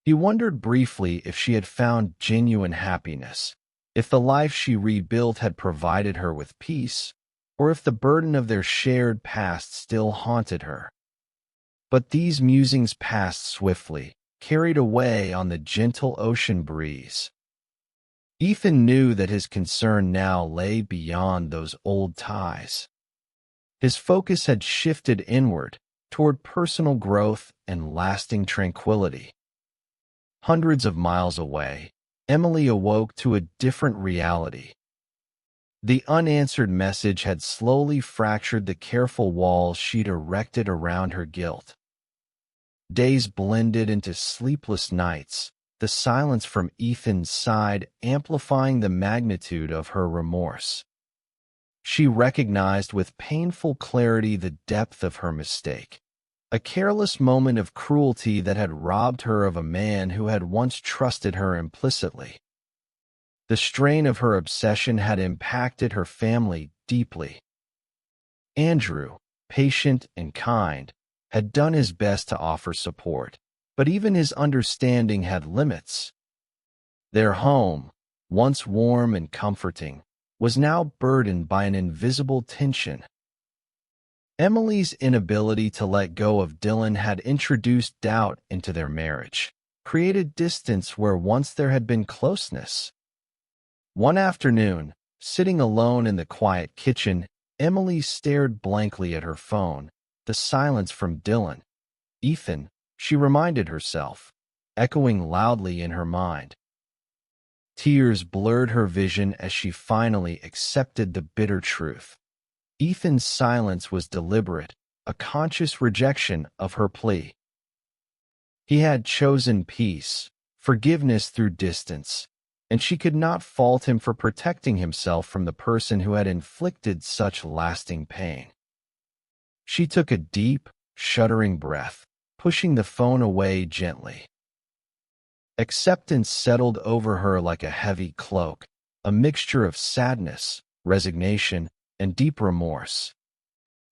[SPEAKER 1] He wondered briefly if she had found genuine happiness, if the life she rebuilt had provided her with peace, or if the burden of their shared past still haunted her. But these musings passed swiftly, carried away on the gentle ocean breeze. Ethan knew that his concern now lay beyond those old ties. His focus had shifted inward, toward personal growth and lasting tranquility. Hundreds of miles away, Emily awoke to a different reality. The unanswered message had slowly fractured the careful walls she'd erected around her guilt. Days blended into sleepless nights, the silence from Ethan's side amplifying the magnitude of her remorse. She recognized with painful clarity the depth of her mistake, a careless moment of cruelty that had robbed her of a man who had once trusted her implicitly. The strain of her obsession had impacted her family deeply. Andrew, patient and kind, had done his best to offer support, but even his understanding had limits. Their home, once warm and comforting, was now burdened by an invisible tension. Emily's inability to let go of Dylan had introduced doubt into their marriage, created distance where once there had been closeness. One afternoon, sitting alone in the quiet kitchen, Emily stared blankly at her phone, the silence from Dylan. Ethan, she reminded herself, echoing loudly in her mind. Tears blurred her vision as she finally accepted the bitter truth. Ethan's silence was deliberate, a conscious rejection of her plea. He had chosen peace, forgiveness through distance, and she could not fault him for protecting himself from the person who had inflicted such lasting pain. She took a deep, shuddering breath, pushing the phone away gently. Acceptance settled over her like a heavy cloak, a mixture of sadness, resignation, and deep remorse.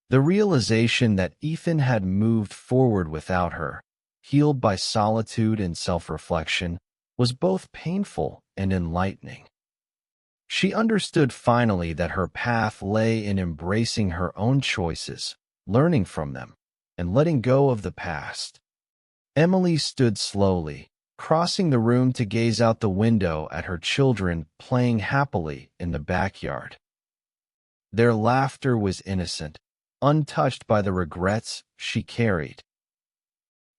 [SPEAKER 1] The realization that Ethan had moved forward without her, healed by solitude and self-reflection, was both painful and enlightening. She understood finally that her path lay in embracing her own choices, learning from them, and letting go of the past. Emily stood slowly, crossing the room to gaze out the window at her children playing happily in the backyard. Their laughter was innocent, untouched by the regrets she carried.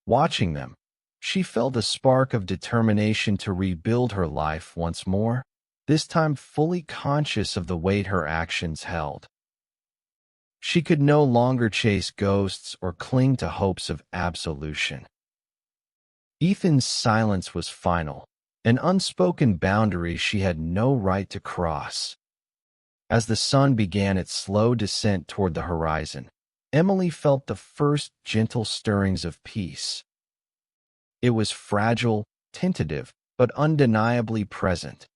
[SPEAKER 1] Watching them, she felt a spark of determination to rebuild her life once more, this time fully conscious of the weight her actions held. She could no longer chase ghosts or cling to hopes of absolution. Ethan's silence was final, an unspoken boundary she had no right to cross. As the sun began its slow descent toward the horizon, Emily felt the first gentle stirrings of peace. It was fragile, tentative, but undeniably present.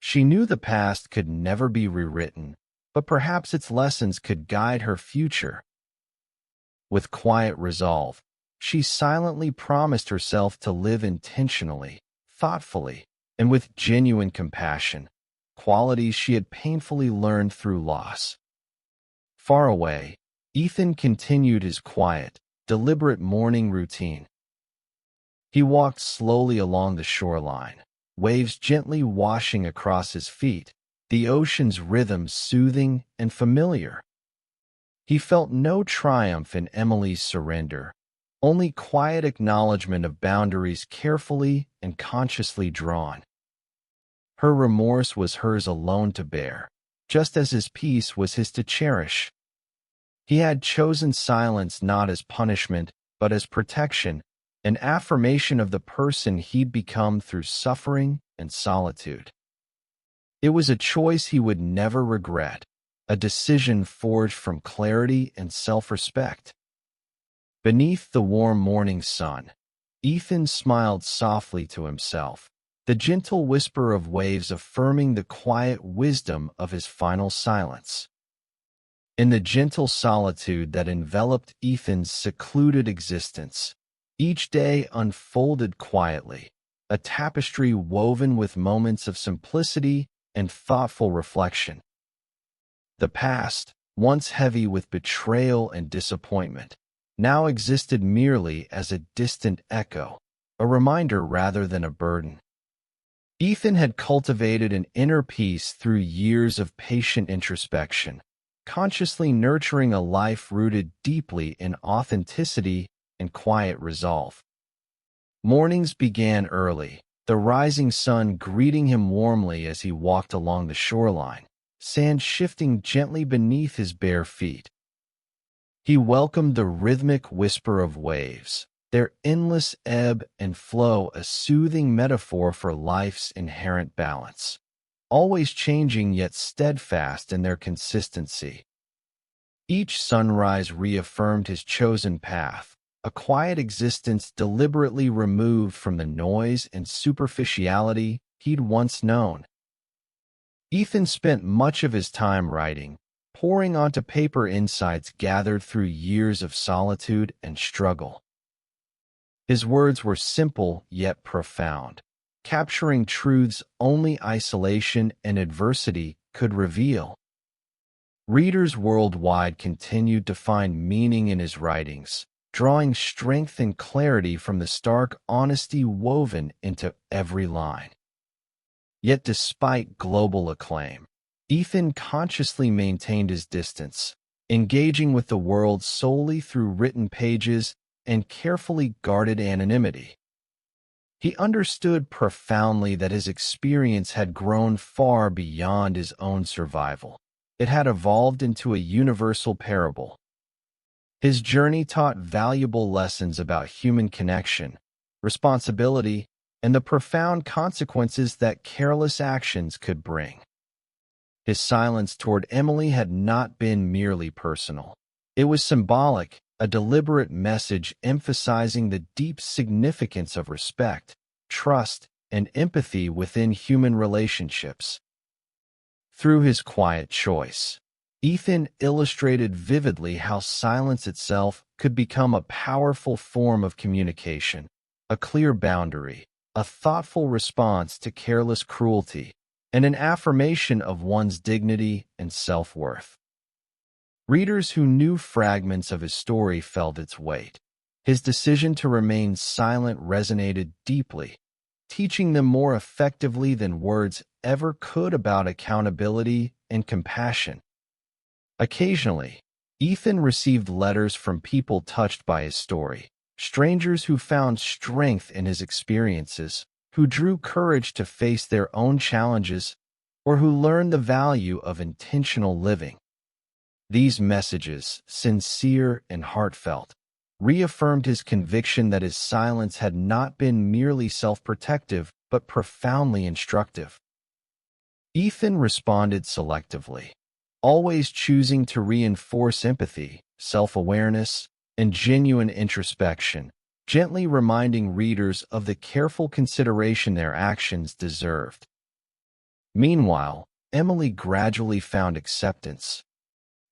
[SPEAKER 1] She knew the past could never be rewritten, but perhaps its lessons could guide her future. With quiet resolve, she silently promised herself to live intentionally, thoughtfully, and with genuine compassion, qualities she had painfully learned through loss. Far away, Ethan continued his quiet, deliberate morning routine. He walked slowly along the shoreline, waves gently washing across his feet, the ocean's rhythm soothing and familiar. He felt no triumph in Emily's surrender, only quiet acknowledgement of boundaries carefully and consciously drawn. Her remorse was hers alone to bear, just as his peace was his to cherish. He had chosen silence not as punishment, but as protection, an affirmation of the person he'd become through suffering and solitude. It was a choice he would never regret, a decision forged from clarity and self-respect. Beneath the warm morning sun, Ethan smiled softly to himself, the gentle whisper of waves affirming the quiet wisdom of his final silence. In the gentle solitude that enveloped Ethan's secluded existence, each day unfolded quietly, a tapestry woven with moments of simplicity and thoughtful reflection. The past, once heavy with betrayal and disappointment, now existed merely as a distant echo, a reminder rather than a burden. Ethan had cultivated an inner peace through years of patient introspection, consciously nurturing a life rooted deeply in authenticity and quiet resolve. Mornings began early, the rising sun greeting him warmly as he walked along the shoreline, sand shifting gently beneath his bare feet. He welcomed the rhythmic whisper of waves, their endless ebb and flow a soothing metaphor for life's inherent balance, always changing yet steadfast in their consistency. Each sunrise reaffirmed his chosen path, a quiet existence deliberately removed from the noise and superficiality he'd once known. Ethan spent much of his time writing, pouring onto paper insights gathered through years of solitude and struggle. His words were simple yet profound, capturing truths only isolation and adversity could reveal. Readers worldwide continued to find meaning in his writings, drawing strength and clarity from the stark honesty woven into every line. Yet despite global acclaim, Ethan consciously maintained his distance, engaging with the world solely through written pages and carefully guarded anonymity. He understood profoundly that his experience had grown far beyond his own survival. It had evolved into a universal parable. His journey taught valuable lessons about human connection, responsibility, and the profound consequences that careless actions could bring. His silence toward Emily had not been merely personal. It was symbolic, a deliberate message emphasizing the deep significance of respect, trust, and empathy within human relationships. Through his quiet choice, Ethan illustrated vividly how silence itself could become a powerful form of communication, a clear boundary, a thoughtful response to careless cruelty, and an affirmation of one's dignity and self-worth. Readers who knew fragments of his story felt its weight. His decision to remain silent resonated deeply, teaching them more effectively than words ever could about accountability and compassion. Occasionally, Ethan received letters from people touched by his story, strangers who found strength in his experiences, who drew courage to face their own challenges, or who learned the value of intentional living. These messages, sincere and heartfelt, reaffirmed his conviction that his silence had not been merely self-protective but profoundly instructive. Ethan responded selectively, always choosing to reinforce empathy, self-awareness, and genuine introspection, gently reminding readers of the careful consideration their actions deserved. Meanwhile, Emily gradually found acceptance.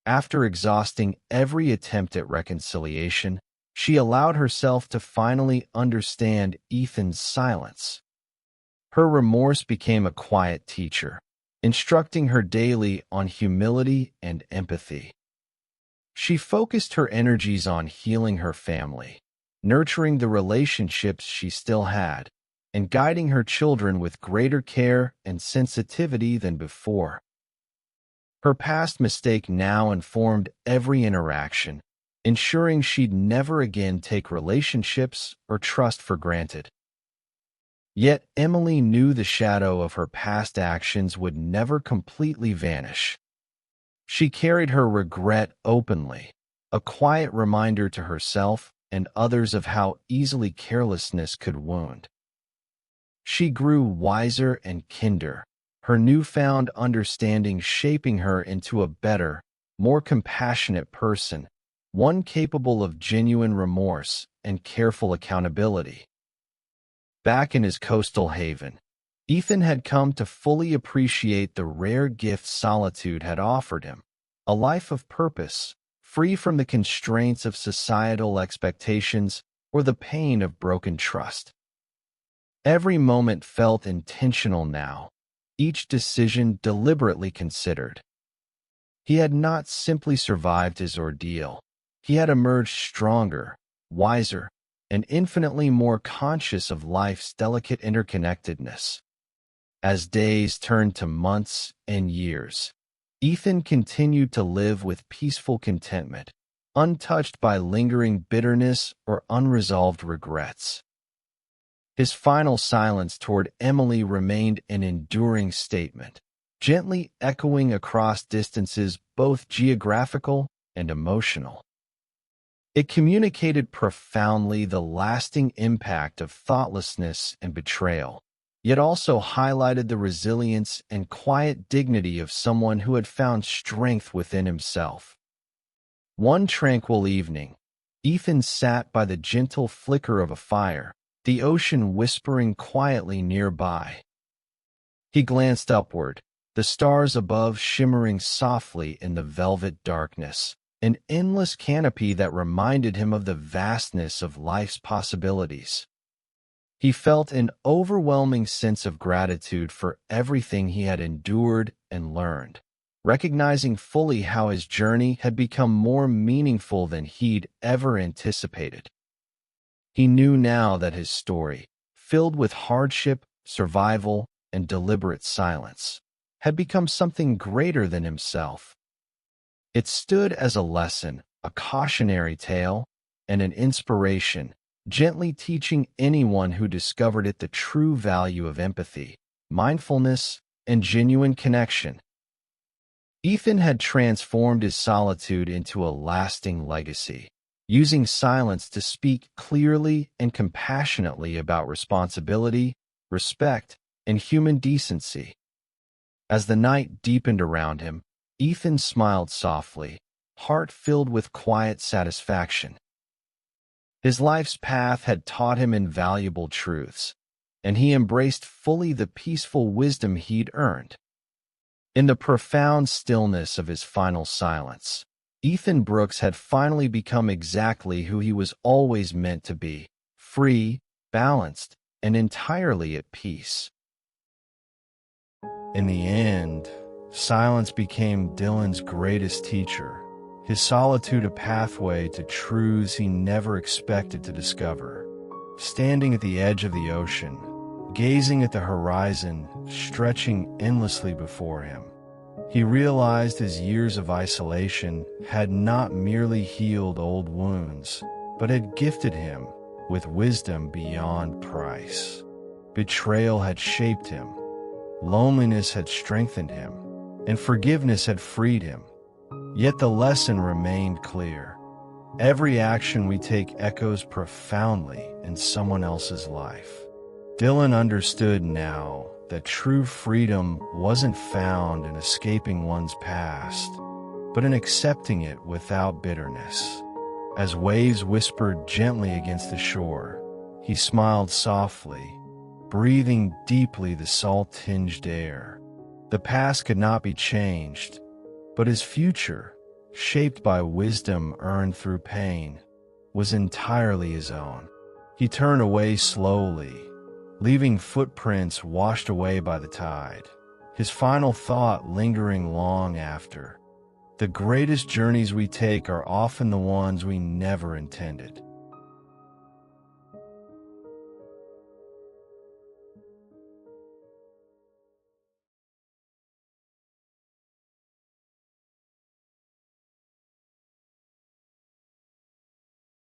[SPEAKER 1] After exhausting every attempt at reconciliation, she allowed herself to finally understand Ethan's silence. Her remorse became a quiet teacher, instructing her daily on humility and empathy. She focused her energies on healing her family, nurturing the relationships she still had, and guiding her children with greater care and sensitivity than before. Her past mistake now informed every interaction, ensuring she'd never again take relationships or trust for granted. Yet Emily knew the shadow of her past actions would never completely vanish. She carried her regret openly, a quiet reminder to herself and others of how easily carelessness could wound. She grew wiser and kinder, her newfound understanding shaping her into a better, more compassionate person, one capable of genuine remorse and careful accountability. Back in his coastal haven, Ethan had come to fully appreciate the rare gift solitude had offered him, a life of purpose, free from the constraints of societal expectations or the pain of broken trust. Every moment felt intentional now, each decision deliberately considered. He had not simply survived his ordeal. He had emerged stronger, wiser, and infinitely more conscious of life's delicate interconnectedness. As days turned to months and years, Ethan continued to live with peaceful contentment, untouched by lingering bitterness or unresolved regrets. His final silence toward Emily remained an enduring statement, gently echoing across distances both geographical and emotional. It communicated profoundly the lasting impact of thoughtlessness and betrayal, yet also highlighted the resilience and quiet dignity of someone who had found strength within himself. One tranquil evening, Ethan sat by the gentle flicker of a fire, the ocean whispering quietly nearby. He glanced upward, the stars above shimmering softly in the velvet darkness, an endless canopy that reminded him of the vastness of life's possibilities. He felt an overwhelming sense of gratitude for everything he had endured and learned, recognizing fully how his journey had become more meaningful than he'd ever anticipated. He knew now that his story, filled with hardship, survival, and deliberate silence, had become something greater than himself. It stood as a lesson, a cautionary tale, and an inspiration, gently teaching anyone who discovered it the true value of empathy, mindfulness, and genuine connection. Ethan had transformed his solitude into a lasting legacy, using silence to speak clearly and compassionately about responsibility, respect, and human decency. As the night deepened around him, Ethan smiled softly, heart filled with quiet satisfaction. His life's path had taught him invaluable truths, and he embraced fully the peaceful wisdom he'd earned. In the profound stillness of his final silence, Ethan Brooks had finally become exactly who he was always meant to be: free, balanced, and entirely at peace. In the end, silence became Dylan's greatest teacher, his solitude a pathway to truths he never expected to discover. Standing at the edge of the ocean, gazing at the horizon stretching endlessly before him, he realized his years of isolation had not merely healed old wounds, but had gifted him with wisdom beyond price. Betrayal had shaped him, loneliness had strengthened him, and forgiveness had freed him. Yet the lesson remained clear. Every action we take echoes profoundly in someone else's life. Dylan understood now that true freedom wasn't found in escaping one's past, but in accepting it without bitterness. As waves whispered gently against the shore, he smiled softly, breathing deeply the salt-tinged air. The past could not be changed, but his future, shaped by wisdom earned through pain, was entirely his own. He turned away slowly, leaving footprints washed away by the tide, his final thought lingering long after. The greatest journeys we take are often the ones we never intended.